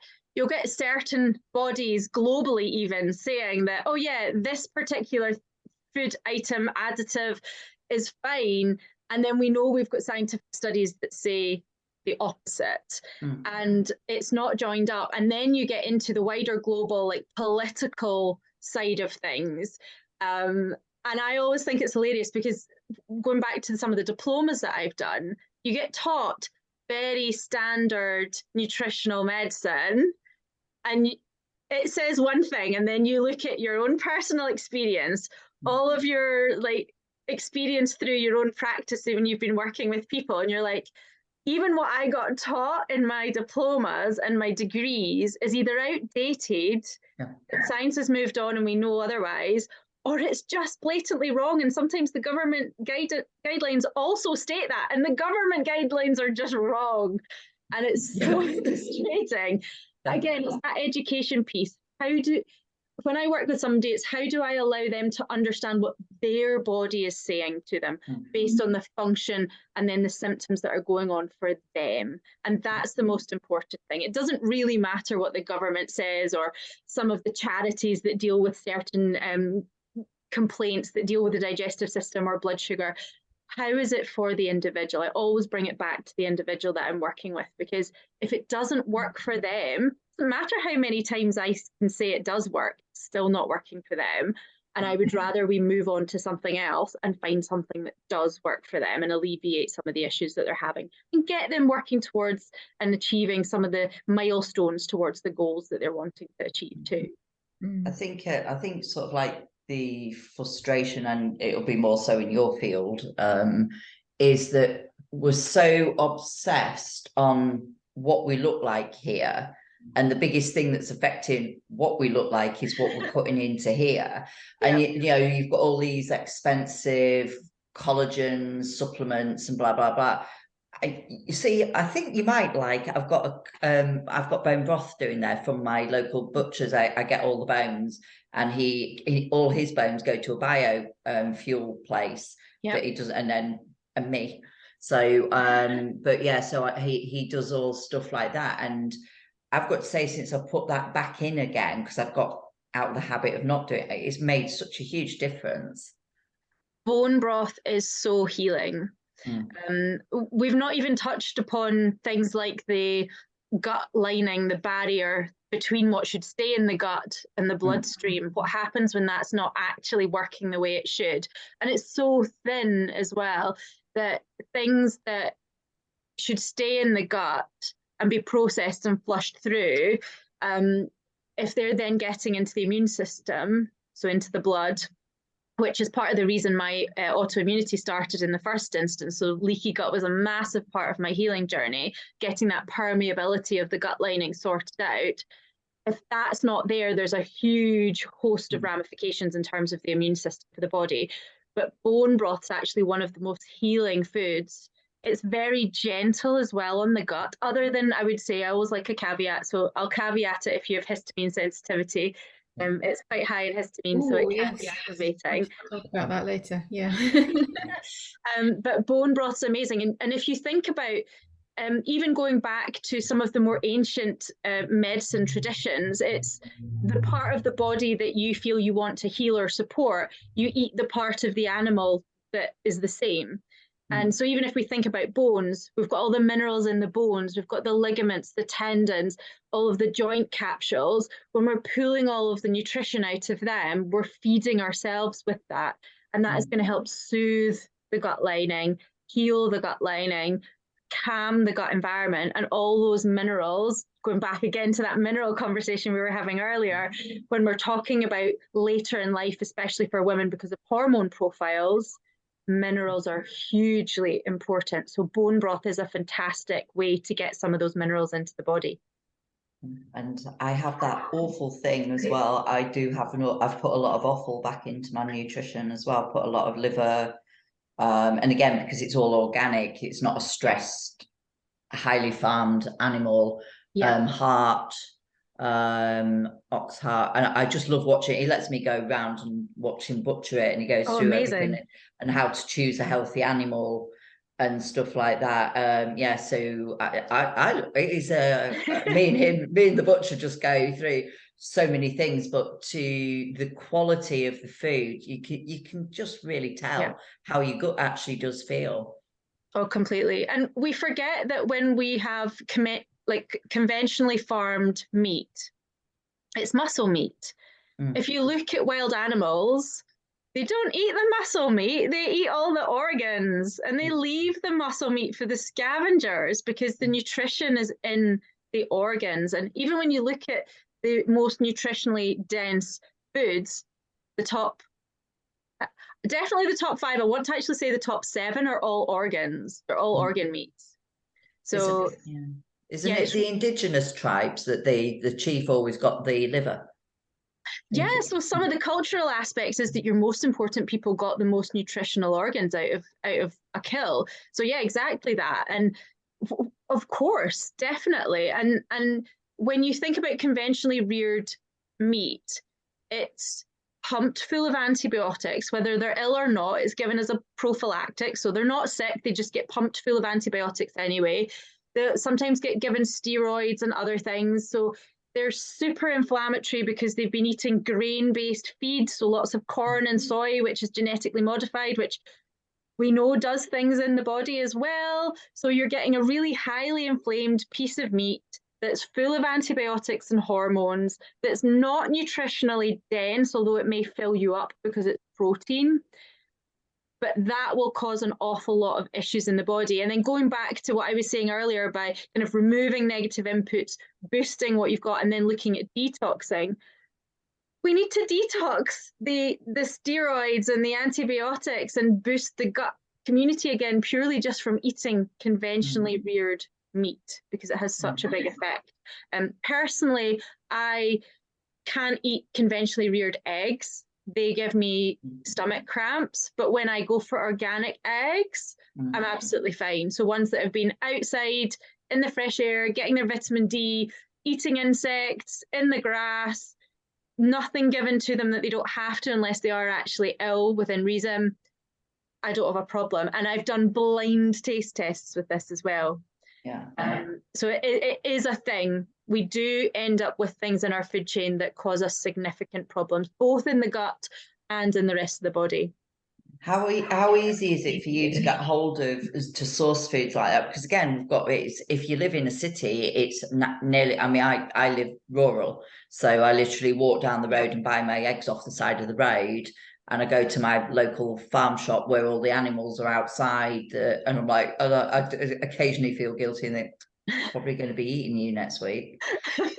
certain bodies globally even saying that, oh yeah, this particular food item additive is fine, and then we know we've got scientific studies that say the opposite, and it's not joined up. And then you get into the wider global, like, political side of things, and I always think it's hilarious, because going back to some of the diplomas that I've done, you get taught very standard nutritional medicine, and it says one thing, and then you look at your own personal experience, all of your like experience through your own practice when you've been working with people, and you're like, even what I got taught in my diplomas and my degrees is either outdated, science has moved on and we know otherwise, or it's just blatantly wrong. And sometimes the government guidelines also state that, and the government guidelines are just wrong. And it's so frustrating. Again, it's that education piece. When I work with somebody, it's how do I allow them to understand what their body is saying to them based on the function and then the symptoms that are going on for them. And that's the most important thing. It doesn't really matter what the government says or some of the charities that deal with certain complaints that deal with the digestive system or blood sugar. How is it for the individual? I always bring it back to the individual that I'm working with, because if it doesn't work for them, it doesn't matter how many times I can say it does work, it's still not working for them. And I would rather we move on to something else and find something that does work for them and alleviate some of the issues that they're having and get them working towards and achieving some of the milestones towards the goals that they're wanting to achieve too. I think sort of like the frustration, and it'll be more so in your field, is that we're so obsessed on what we look like here, and the biggest thing that's affecting what we look like is what we're putting into here. And you know, you've got all these expensive collagen supplements and blah blah blah, You see, I think you might like. I've got bone broth doing there from my local butchers. I get all the bones, and all his bones go to a bio fuel place that he does, and me. So, but yeah, so he does all stuff like that, and I've got to say, since I've put that back in again, because I've got out of the habit of not doing it, it's made such a huge difference. Bone broth is so healing. We've not even touched upon things like the gut lining, the barrier between what should stay in the gut and the bloodstream. What happens when that's not actually working the way it should? And it's so thin as well that things that should stay in the gut and be processed and flushed through, if they're then getting into the immune system, so into the blood, which is part of the reason my autoimmunity started in the first instance. So leaky gut was a massive part of my healing journey, getting that permeability of the gut lining sorted out. If that's not there, there's a huge host of ramifications in terms of the immune system for the body. But bone broth is actually one of the most healing foods. It's very gentle as well on the gut, other than, I would say, I always like a caveat. So I'll caveat it if you have histamine sensitivity. It's quite high in histamine, so it can be activating. We'll talk about that later. Yeah. But bone broth's amazing. And if you think about even going back to some of the more ancient medicine traditions, it's the part of the body that you feel you want to heal or support, you eat the part of the animal that is the same. And so even if we think about bones, we've got all the minerals in the bones, we've got the ligaments, the tendons, all of the joint capsules. When we're pulling all of the nutrition out of them, we're feeding ourselves with that. And that is going to help soothe the gut lining, heal the gut lining, calm the gut environment, and all those minerals, going back again to that mineral conversation we were having earlier, when we're talking about later in life, especially for women because of hormone profiles, minerals are hugely important. So bone broth is a fantastic way to get some of those minerals into the body. And I have that awful thing as well. I've put a lot of offal back into my nutrition as well, put a lot of liver, and again, because it's all organic, it's not a stressed, highly farmed animal, heart, ox heart, and I just love watching. He lets me go around and watch him butcher it, and he goes through everything and how to choose a healthy animal and stuff like that. Yeah, so it is me and the butcher just go through so many things, but to the quality of the food, you can just really tell how your gut actually does feel. Oh, completely. And we forget that when we have conventionally farmed meat, it's muscle meat. If you look at wild animals, they don't eat the muscle meat, they eat all the organs, and they leave the muscle meat for the scavengers because the nutrition is in the organs. And even when you look at the most nutritionally dense foods, definitely the top 5, I want to actually say the top 7 are all organs. They're all organ meats. So isn't it the indigenous tribes that the chief always got the liver? Yeah, so some of the cultural aspects is that your most important people got the most nutritional organs out of a kill. So yeah, exactly that. And of course, definitely. And when you think about conventionally reared meat, it's pumped full of antibiotics, whether they're ill or not. It's given as a prophylactic, so they're not sick, they just get pumped full of antibiotics anyway. They sometimes get given steroids and other things, so they're super inflammatory because they've been eating grain-based feed, so lots of corn and soy, which is genetically modified, which we know does things in the body as well. So you're getting a really highly inflamed piece of meat that's full of antibiotics and hormones, that's not nutritionally dense, although it may fill you up because it's protein. But that will cause an awful lot of issues in the body. And then going back to what I was saying earlier, by kind of removing negative inputs, boosting what you've got, and then looking at detoxing, we need to detox the steroids and the antibiotics and boost the gut community again, purely just from eating conventionally reared meat, because it has such a big effect. Personally, I can't eat conventionally reared eggs they give me stomach cramps. But when I go for organic eggs, I'm absolutely fine. So ones that have been outside in the fresh air, getting their vitamin D, eating insects in the grass, nothing given to them that they don't have to unless they are actually ill within reason, I don't have a problem. And I've done blind taste tests with this as well. Yeah. So it is a thing. We do end up with things in our food chain that cause us significant problems, both in the gut and in the rest of the body. How easy is it for you to get hold of, to source foods like that? Because again, we've got, if you live in a city, it's nearly, I mean, I live rural, so I literally walk down the road and buy my eggs off the side of the road, and I go to my local farm shop where all the animals are outside, and I'm like, I occasionally feel guilty and think, probably going to be eating you next week.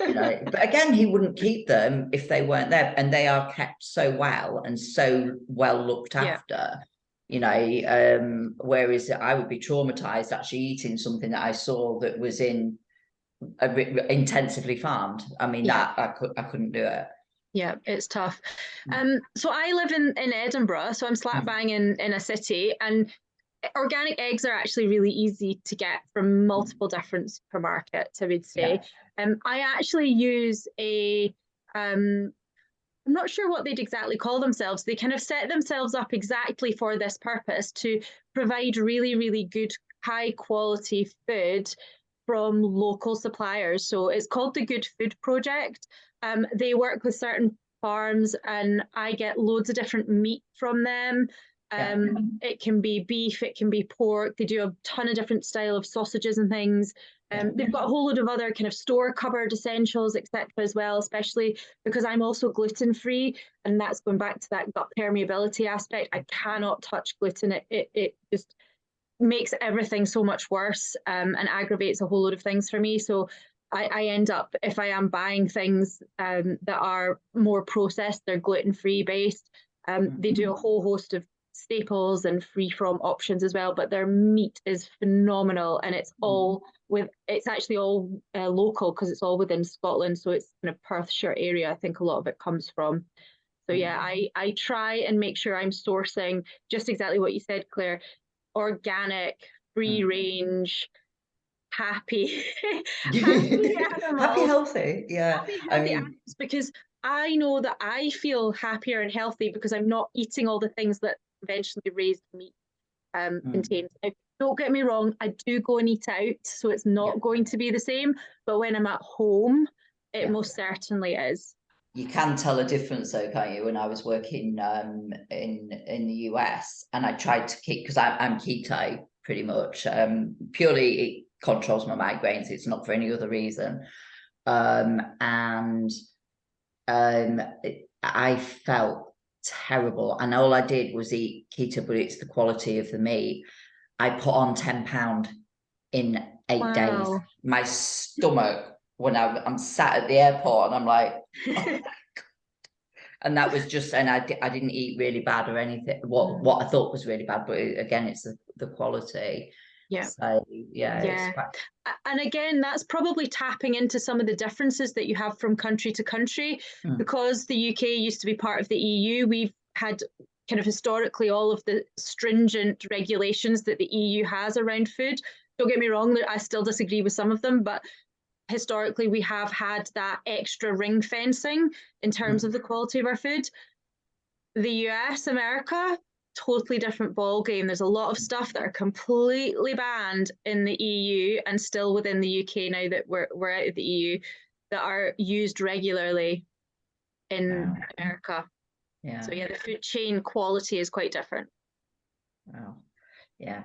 You know, but again, he wouldn't keep them if they weren't there, and they are kept so well and so well looked after. You know, whereas I would be traumatized actually eating something that I saw that was intensively farmed. I mean, that I couldn't do it. Yeah, it's tough. So I live in Edinburgh, so I'm slap bang in a city, and organic eggs are actually really easy to get from multiple different supermarkets, I would say. I actually use I'm not sure what they'd exactly call themselves. They kind of set themselves up exactly for this purpose, to provide really, really good, high quality food from local suppliers. So it's called the Good Food Project. They work with certain farms, and I get loads of different meat from them. It can be beef, it can be pork. They do a ton of different style of sausages and things. They've got a whole load of other kind of store cupboard essentials, etc. as well, especially because I'm also gluten free, and that's going back to that gut permeability aspect. I cannot touch gluten. It just makes everything so much worse, and aggravates a whole load of things for me. So I end up, if I am buying things that are more processed, they're gluten-free based. They do a whole host of staples and free from options as well, but their meat is phenomenal, and it's actually all local, because it's all within Scotland, so it's kind of Perthshire area, I think a lot of it comes from. So yeah, I try and make sure I'm sourcing just exactly what you said, Claire: organic, free range, happy animals. Happy, healthy. Yeah. Happy, healthy animals, because I know that I feel happier and healthy because I'm not eating all the things that conventionally raised meat contains. Now, don't get me wrong, I do go and eat out, so it's not going to be the same, but when I'm at home, it most certainly is. You can tell a difference though, can't you? When I was working in the US, and I tried to keep, because I'm keto pretty much, purely it controls my migraines, it's not for any other reason. I felt terrible, and all I did was eat keto, but it's the quality of the meat. I put on 10 pounds in 8 days. My stomach, when I'm sat at the airport and I'm like, oh. And that was just, and I didn't eat really bad or anything, what I thought was really bad, but again, it's the quality. So it's quite... And again, that's probably tapping into some of the differences that you have from country to country. Because the UK used to be part of the EU, we've had kind of historically all of the stringent regulations that the EU has around food. Don't get me wrong, I still disagree with some of them, but historically we have had that extra ring fencing in terms of the quality of our food. The US, America, totally different ball game. There's a lot of stuff that are completely banned in the EU and still within the UK now that we're out of the EU, that are used regularly in America. So yeah, the food chain quality is quite different.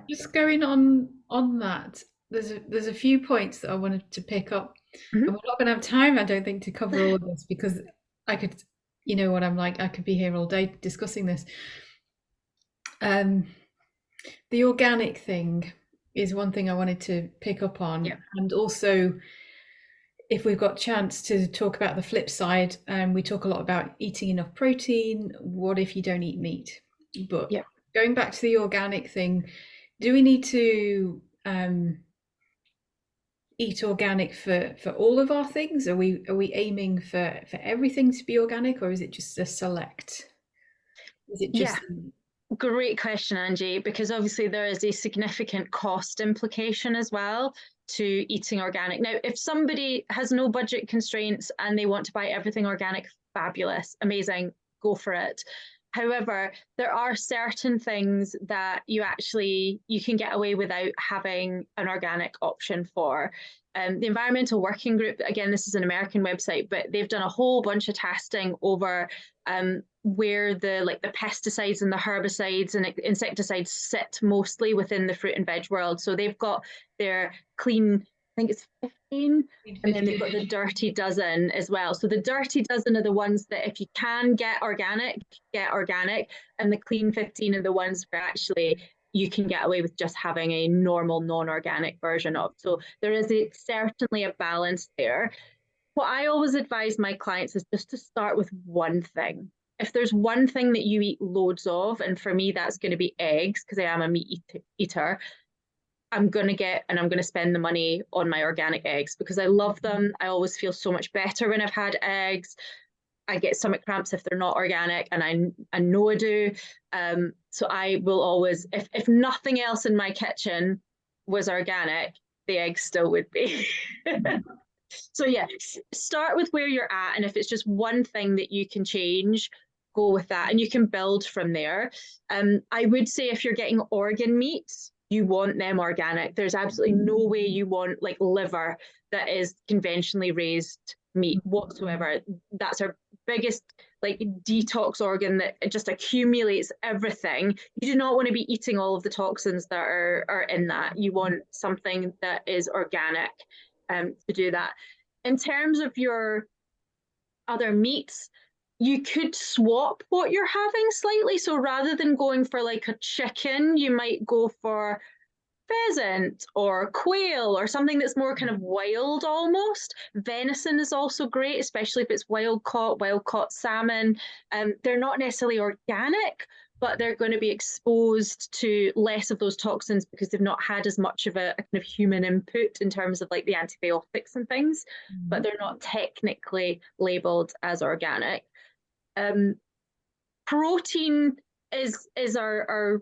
Just going on that, there's a few points that I wanted to pick up. And we're not going to have time, I don't think, to cover all of this, because I could, you know what I'm like, I could be here all day discussing this. The organic thing is one thing I wanted to pick up on, and also, if we've got chance to talk about the flip side, we talk a lot about eating enough protein. What if you don't eat meat? But going back to the organic thing, do we need to eat organic for all of our things? Are we aiming for everything to be organic, or is it just a select? Is it just Great question, Angie, because obviously there is a significant cost implication as well to eating organic. Now, if somebody has no budget constraints and they want to buy everything organic, fabulous, amazing, go for it. However, there are certain things that you can get away without having an organic option for. The Environmental Working Group, again, this is an American website, but they've done a whole bunch of testing over where the pesticides and the herbicides and insecticides sit mostly within the fruit and veg world. So they've got their clean, I think it's 15, and then they've got the dirty dozen as well. So the dirty dozen are the ones that if you can get organic, and the clean 15 are the ones where actually you can get away with just having a normal non-organic version of. So there is certainly a balance there. What I always advise my clients is just to start with one thing. If there's one thing that you eat loads of, and for me, that's going to be eggs, because I am a meat eater, I'm going to spend the money on my organic eggs because I love them. I always feel so much better when I've had eggs. I get stomach cramps if they're not organic, and I know I do. So I will always, if nothing else in my kitchen was organic, the eggs still would be. So yeah, start with where you're at, and if it's just one thing that you can change, go with that, and you can build from there. I would say if you're getting organ meats, you want them organic. There's absolutely no way you want like liver that is conventionally raised meat whatsoever. That's our biggest like detox organ that just accumulates everything. You do not want to be eating all of the toxins that are in that. You want something that is organic to do that. In terms of your other meats, you could swap what you're having slightly. So rather than going for like a chicken, you might go for pheasant or quail or something that's more kind of wild almost. Venison is also great, especially if it's wild caught salmon. They're not necessarily organic, but they're going to be exposed to less of those toxins because they've not had as much of a kind of human input in terms of like the antibiotics and things, but they're not technically labeled as organic. Protein is our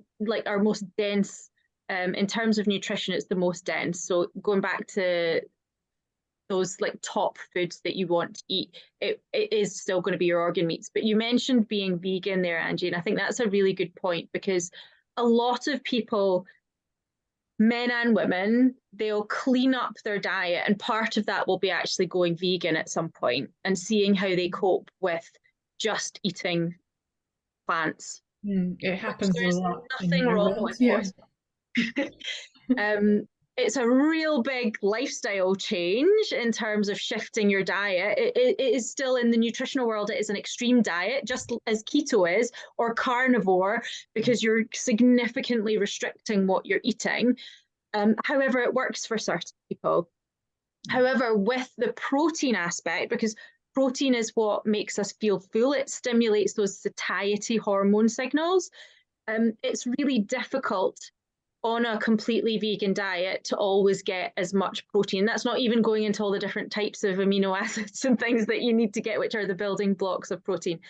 most dense. In terms of nutrition, it's the most dense. So going back to those like top foods that you want to eat, it is still going to be your organ meats. But you mentioned being vegan there, Angie, and I think that's a really good point because a lot of people, men and women, they'll clean up their diet, and part of that will be actually going vegan at some point and seeing how they cope with just eating plants. It happens a lot. Nothing wrong with it. It's a real big lifestyle change in terms of shifting your diet. It is still in the nutritional world, it is an extreme diet, just as keto is, or carnivore, because you're significantly restricting what you're eating. However, it works for certain people. However, with the protein aspect, because protein is what makes us feel full, it stimulates those satiety hormone signals. It's really difficult on a completely vegan diet to always get as much protein. That's not even going into all the different types of amino acids and things that you need to get, which are the building blocks of protein.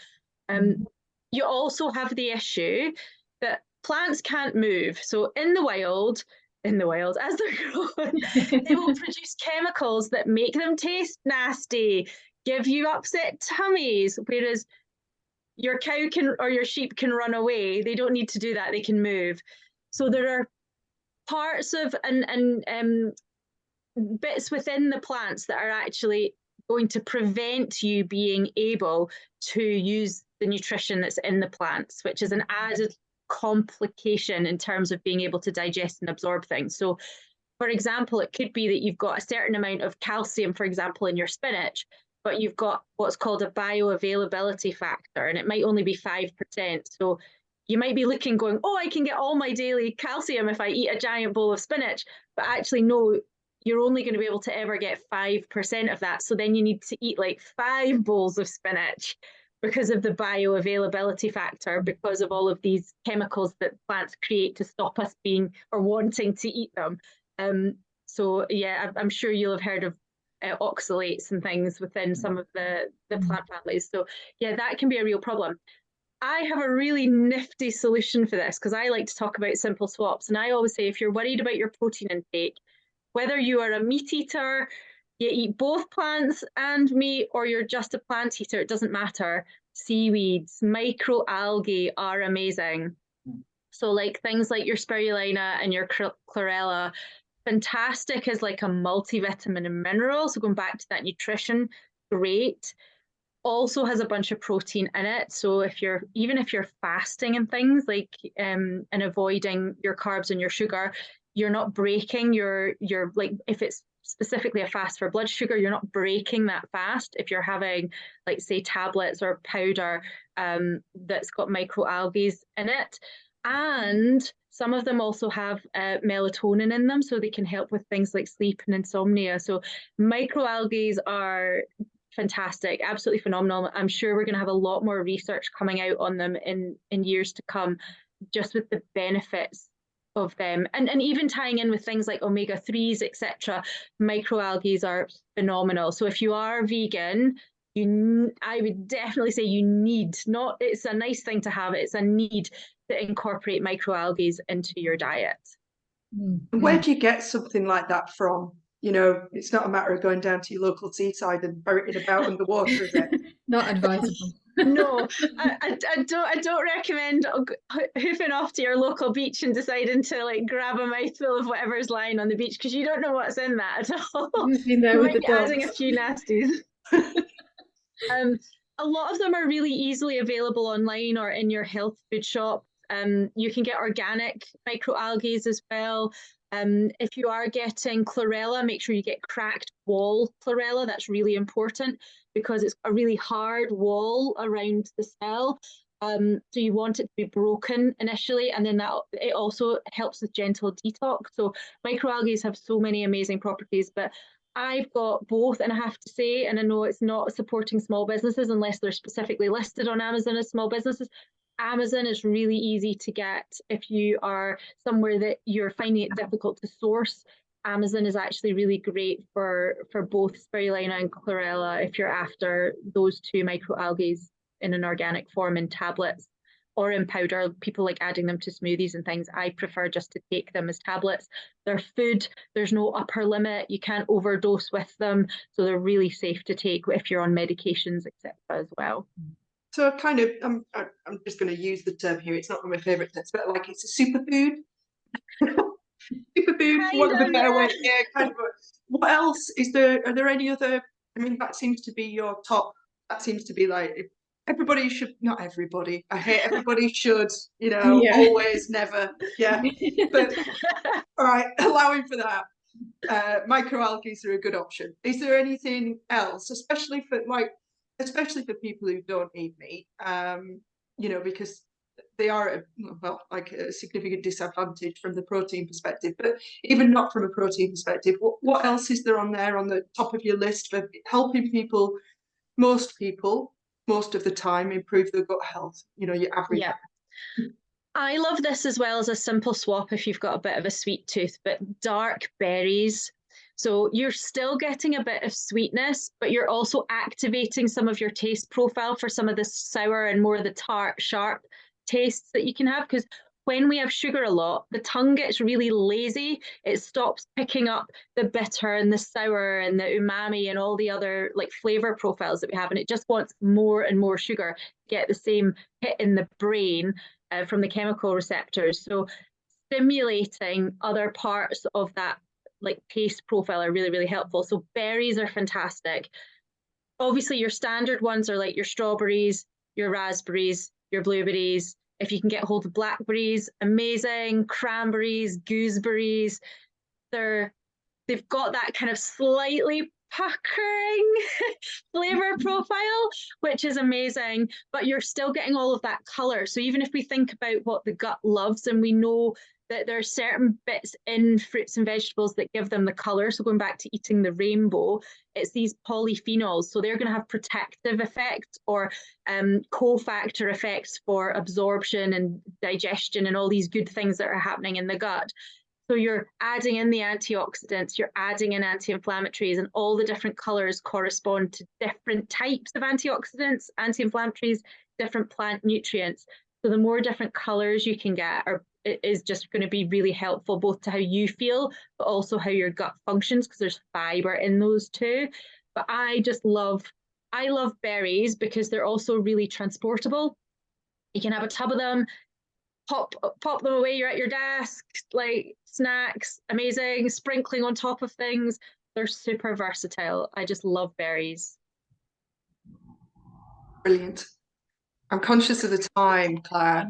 You also have the issue that plants can't move. So in the wild, as they're grown, they will produce chemicals that make them taste nasty, give you upset tummies, whereas your cow or your sheep can run away. They don't need to do that, they can move. So there are parts of and bits within the plants that are actually going to prevent you being able to use the nutrition that's in the plants, which is an added complication in terms of being able to digest and absorb things. So, for example, it could be that you've got a certain amount of calcium, for example, in your spinach, but you've got what's called a bioavailability factor, and it might only be 5%. So you might be looking going, oh, I can get all my daily calcium if I eat a giant bowl of spinach. But actually, no, you're only going to be able to ever get 5% of that. So then you need to eat like 5 bowls of spinach because of the bioavailability factor, because of all of these chemicals that plants create to stop us being or wanting to eat them. So yeah, I'm sure you'll have heard of oxalates and things within some of the plant families. So yeah, that can be a real problem. I have a really nifty solution for this, because I like to talk about simple swaps. And I always say, if you're worried about your protein intake, whether you are a meat eater, you eat both plants and meat, or you're just a plant eater, it doesn't matter. Seaweeds, microalgae are amazing. So like things like your spirulina and your chlorella, fantastic as like a multivitamin and mineral. So going back to that nutrition, great. Also has a bunch of protein in it. So if you're, even if you're fasting and things like and avoiding your carbs and your sugar, you're not breaking your like, if it's specifically a fast for blood sugar, you're not breaking that fast if you're having like say tablets or powder that's got microalgae in it. And some of them also have melatonin in them, so they can help with things like sleep and insomnia. So microalgae are fantastic, absolutely phenomenal. I'm sure we're going to have a lot more research coming out on them in years to come, just with the benefits of them, and even tying in with things like omega-3s, etc. Microalgae are phenomenal. So if you are vegan, I would definitely say you need, not it's a nice thing to have, it's a need to incorporate microalgae into your diet. Where do you get something like that from? You know, it's not a matter of going down to your local seaside and burying it about underwater, is it? Not advisable. No, I don't recommend hoofing off to your local beach and deciding to like grab a mouthful of whatever's lying on the beach, because you don't know what's in that at all. Who's been there You with might the be adding a dogs? few nasties. A lot of them are really easily available online or in your health food shop. You can get organic microalgae as well. If you are getting chlorella, make sure you get cracked wall chlorella. That's really important because it's a really hard wall around the cell. So you want it to be broken initially, and then that it also helps with gentle detox. So microalgae have so many amazing properties, but I've got both, and I have to say, and I know it's not supporting small businesses unless they're specifically listed on Amazon as small businesses. Amazon is really easy to get if you are somewhere that you're finding it difficult to source. Amazon is actually really great for both spirulina and chlorella if you're after those two microalgae in an organic form in tablets or in powder. People like adding them to smoothies and things. I prefer just to take them as tablets. They're food. There's no upper limit. You can't overdose with them. So they're really safe to take if you're on medications, etc. as well. So kind of, I'm just going to use the term here. It's not one of my favourite terms, but like it's a superfood. Superfood, for want of a better way. Yeah, kind of. What else is there? Are there any other? I mean, that seems to be your top. That seems to be like everybody should. Not everybody. I hate everybody should. You know, Yeah. always, never. Yeah. But all right, allowing for that. Microalgae are a good option. Is there anything else, especially for people who don't eat meat? You know, because they are like a significant disadvantage from the protein perspective, but even not from a protein perspective, what else is there on there on the top of your list for helping people, most of the time, improve their gut health? You know, your average. Yeah. I love this as well as a simple swap if you've got a bit of a sweet tooth, but dark berries. So you're still getting a bit of sweetness, but you're also activating some of your taste profile for some of the sour and more of the tart, sharp tastes that you can have. Because when we have sugar a lot, the tongue gets really lazy. It stops picking up the bitter and the sour and the umami and all the other like flavor profiles that we have. And it just wants more and more sugar to get the same hit in the brain from the chemical receptors. So stimulating other parts of that like taste profile are really, really helpful. So berries are fantastic. Obviously, your standard ones are like your strawberries, your raspberries, your blueberries. If you can get hold of blackberries, amazing. Cranberries, gooseberries. They've got that kind of slightly puckering flavor profile, which is amazing, but you're still getting all of that color. So even if we think about what the gut loves, and we know that there are certain bits in fruits and vegetables that give them the color. So going back to eating the rainbow, it's these polyphenols. So they're going to have protective effects or cofactor effects for absorption and digestion and all these good things that are happening in the gut. So you're adding in the antioxidants, you're adding in anti-inflammatories, and all the different colors correspond to different types of antioxidants, anti-inflammatories, different plant nutrients. So the more different colors you can get is just going to be really helpful, both to how you feel, but also how your gut functions, because there's fiber in those too. But I love berries because they're also really transportable. You can have a tub of them, pop them away, you're at your desk, like snacks, amazing, sprinkling on top of things. They're super versatile. I just love berries. Brilliant. I'm conscious of the time, Claire.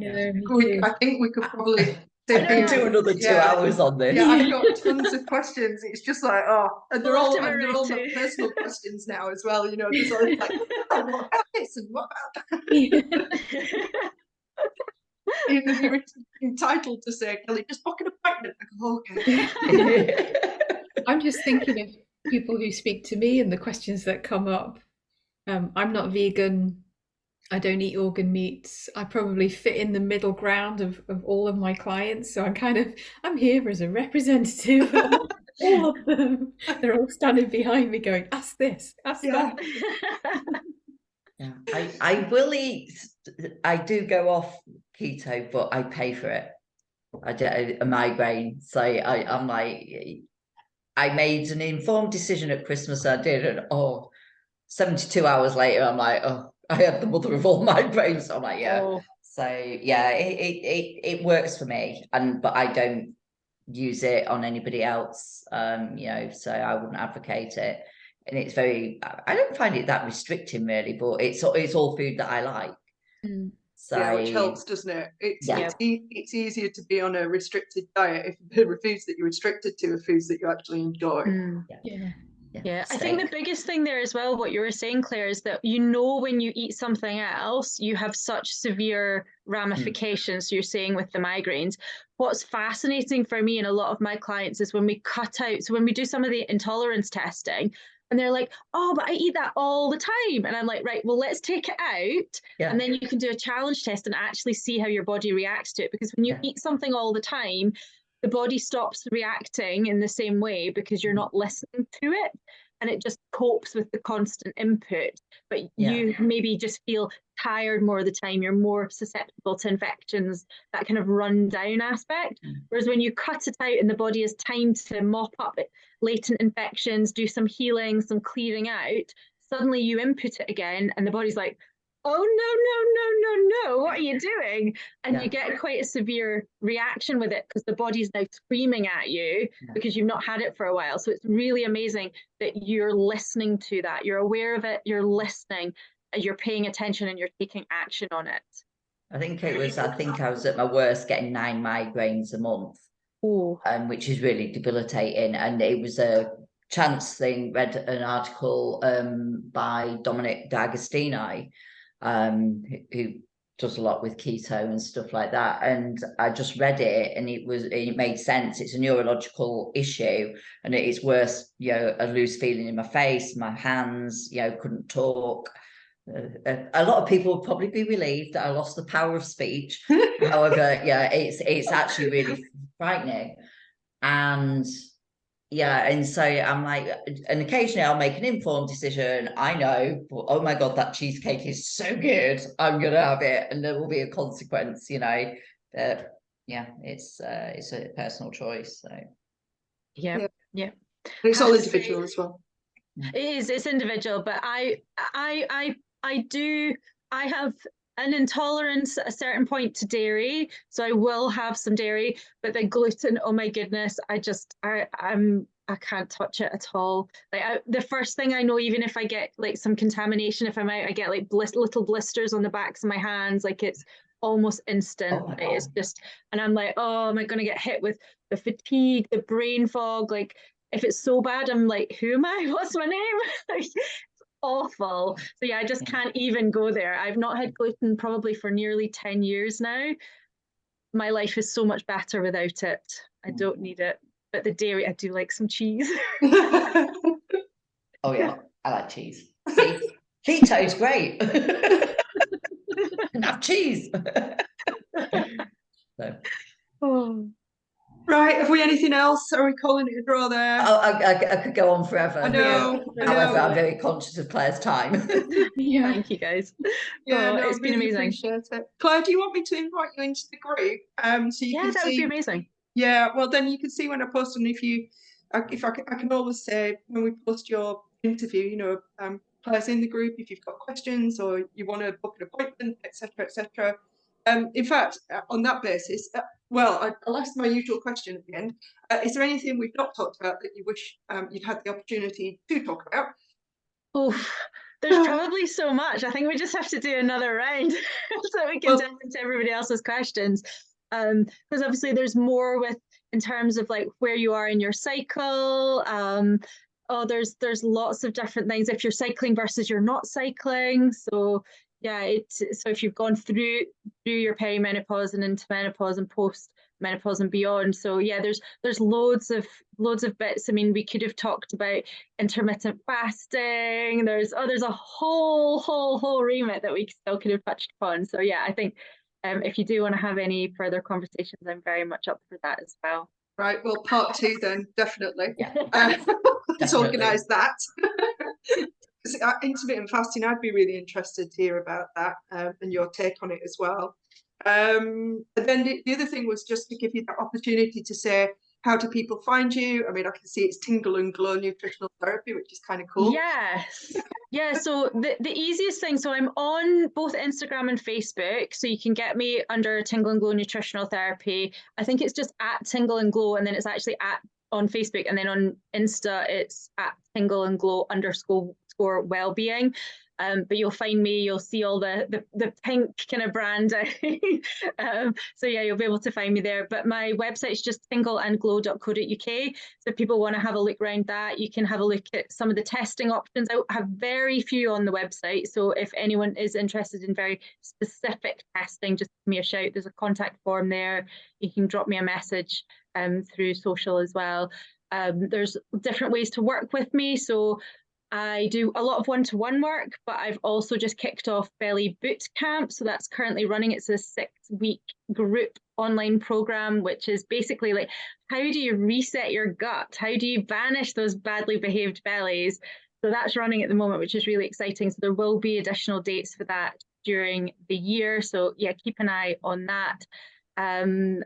I think we could probably do another 2 hours on this. Yeah, I've got tons of questions. It's just like, and they're all my personal questions now as well. You know, there's always like, oh, what about this and what about that? You're entitled to say, Kelly, just book an appointment. I go, okay. I'm just thinking of people who speak to me and the questions that come up. I'm not vegan. I don't eat organ meats. I probably fit in the middle ground of all of my clients. So I'm here as a representative of all of them. They're all standing behind me going, ask this, ask that. Yeah, I will eat. I do go off keto, but I pay for it. I get a migraine, so I'm like, I made an informed decision at Christmas. I did, and 72 hours later, I'm like, I have the mother of all migraines. So I'm like, yeah. Oh. So yeah, it works for me, but I don't use it on anybody else. You know, so I wouldn't advocate it. And it's I don't find it that restricting really, but it's all food that I like. So yeah, which helps, doesn't it? It's easier to be on a restricted diet if the foods that you're restricted to are foods that you actually enjoy. Yeah, I think the biggest thing there as well, what you were saying, Claire, is that when you eat something else, you have such severe ramifications. You're saying with the migraines. What's fascinating for me and a lot of my clients is when we cut out, so when we do some of the intolerance testing, and they're like, oh, but I eat that all the time. And I'm like, right, well, let's take it out. Yeah. And then you can do a challenge test and actually see how your body reacts to it. Because when you eat something all the time, the body stops reacting in the same way because you're not listening to it, and it just copes with the constant input. But you maybe just feel tired more of the time. You're more susceptible to infections, that kind of run down aspect. Whereas when you cut it out and the body has time to mop up latent infections, do some healing, some clearing out, suddenly you input it again and the body's like, oh, no, what are you doing? And you get quite a severe reaction with it because the body's now screaming at you because you've not had it for a while. So it's really amazing that you're listening to that. You're aware of it, you're listening, you're paying attention, and you're taking action on it. I think I was at my worst getting 9 migraines a month, which is really debilitating. And it was a chance thing, read an article by Dominic D'Agostini, who does a lot with keto and stuff like that, and I just read it and it made sense. It's a neurological issue, and it's worse, you know, a loose feeling in my face, my hands, you know, couldn't talk. A lot of people would probably be relieved that I lost the power of speech. However, it's actually really frightening. And and so I'm like, and occasionally I'll make an informed decision. I know, but oh my God, that cheesecake is so good. I'm going to have it, and there will be a consequence, you know. It's a personal choice. So yeah. It's all individual as well. It's individual, but I have an intolerance at a certain point to dairy, so I will have some dairy, but the gluten, oh my goodness, I can't touch it at all. Like the first thing I know, even if I get like some contamination, if I'm out, I get like little blisters on the backs of my hands, like it's almost instant. It's just, and I'm like, oh, am I going to get hit with the fatigue, the brain fog? Like if it's so bad, I'm like, who am I? What's my name? Like, awful. So yeah, I just can't even go there. I've not had gluten probably for nearly 10 years now. My life is so much better without it. I don't need it. But the dairy, I do like some cheese. Oh yeah, I like cheese. See, keto is great. And have cheese. Right, Right, have we anything else? Are we calling it a draw there? I could go on forever. I know. However, I'm very conscious of Claire's time. Yeah. Thank you, guys. Yeah, no, It's been really amazing. appreciate it. Claire, do you want me to invite you into the group? So you Yeah, can that would see. be amazing. Yeah, well, then you can see when I post, and I can always say when we post your interview, you know, Claire's in the group if you've got questions or you want to book an appointment, etc., etc. In fact, on that basis, I'll ask my usual question at the end. Is there anything we've not talked about that you wish you'd had the opportunity to talk about? Oh, there's probably so much. I think we just have to do another round so we can delve into everybody else's questions. Because obviously there's more in terms of like where you are in your cycle. There's lots of different things if you're cycling versus you're not cycling. So yeah, so if you've gone through your perimenopause and into menopause and post menopause and beyond. So yeah, there's loads of bits. I mean, we could have talked about intermittent fasting. There's a whole remit that we still could have touched upon. So yeah, I think if you do want to have any further conversations, I'm very much up for that as well. Right, well, part 2 then, definitely. Yeah. Let's organise that. Intermittent fasting, I'd be really interested to hear about that and your take on it as well. And then the other thing was just to give you the opportunity to say, how do people find you? I mean, I can see it's Tingle and Glow Nutritional Therapy, which is kind of cool. Yes. Yeah, so the easiest thing, so I'm on both Instagram and Facebook, so you can get me under Tingle and Glow Nutritional Therapy. I think it's just at Tingle and Glow, and then it's actually on Facebook, and then on Insta it's at Tingle and Glow _ wellbeing. But you'll find me, you'll see all the pink kind of branding. So yeah, you'll be able to find me there. But my website is just tingleandglow.co.uk. So if people want to have a look around that, you can have a look at some of the testing options. I have very few on the website. So if anyone is interested in very specific testing, just give me a shout. There's a contact form there. You can drop me a message through social as well. There's different ways to work with me. So I do a lot of one-to-one work, but I've also just kicked off Belly Boot Camp. So that's currently running. It's a 6-week group online program, which is basically like, how do you reset your gut? How do you banish those badly behaved bellies? So that's running at the moment, which is really exciting. So there will be additional dates for that during the year. So yeah, keep an eye on that. And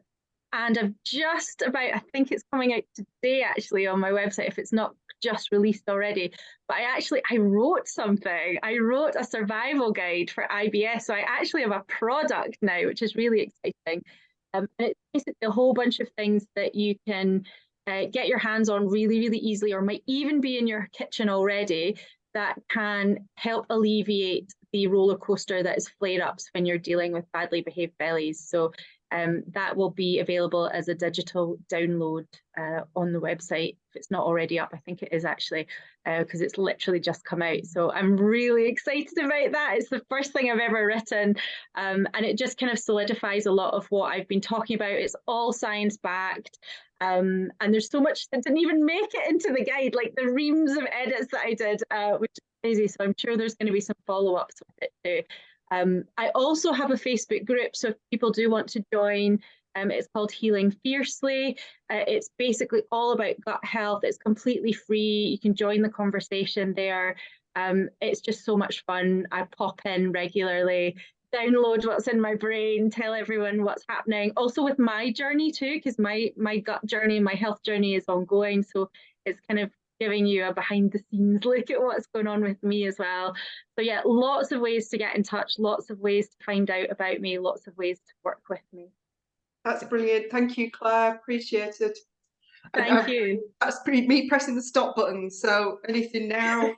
I've just about, I think it's coming out today actually on my website, if it's not just released already, but I wrote something. I wrote a survival guide for IBS. So I actually have a product now, which is really exciting. And it's basically a whole bunch of things that you can get your hands on really, really easily, or might even be in your kitchen already, that can help alleviate the roller coaster that is flare-ups when you're dealing with badly behaved bellies. So that will be available as a digital download on the website. If it's not already up, I think it is actually, because it's literally just come out. So I'm really excited about that. It's the first thing I've ever written, and it just kind of solidifies a lot of what I've been talking about. It's all science-backed. And there's so much that didn't even make it into the guide, like the reams of edits that I did, which is crazy. So I'm sure there's going to be some follow-ups with it too. I also have a Facebook group, so if people do want to join, it's called Healing Fiercely. It's basically all about gut health. It's completely free. You can join the conversation there. It's just so much fun. I pop in regularly, download what's in my brain, tell everyone what's happening. Also with my journey too, because my gut journey, my health journey is ongoing. So it's kind of giving you a behind the scenes look at what's going on with me as well. So yeah, lots of ways to get in touch, lots of ways to find out about me, lots of ways to work with me. That's brilliant. Thank you, Claire. Appreciate it. Thank you. That's me pressing the stop button. So anything now?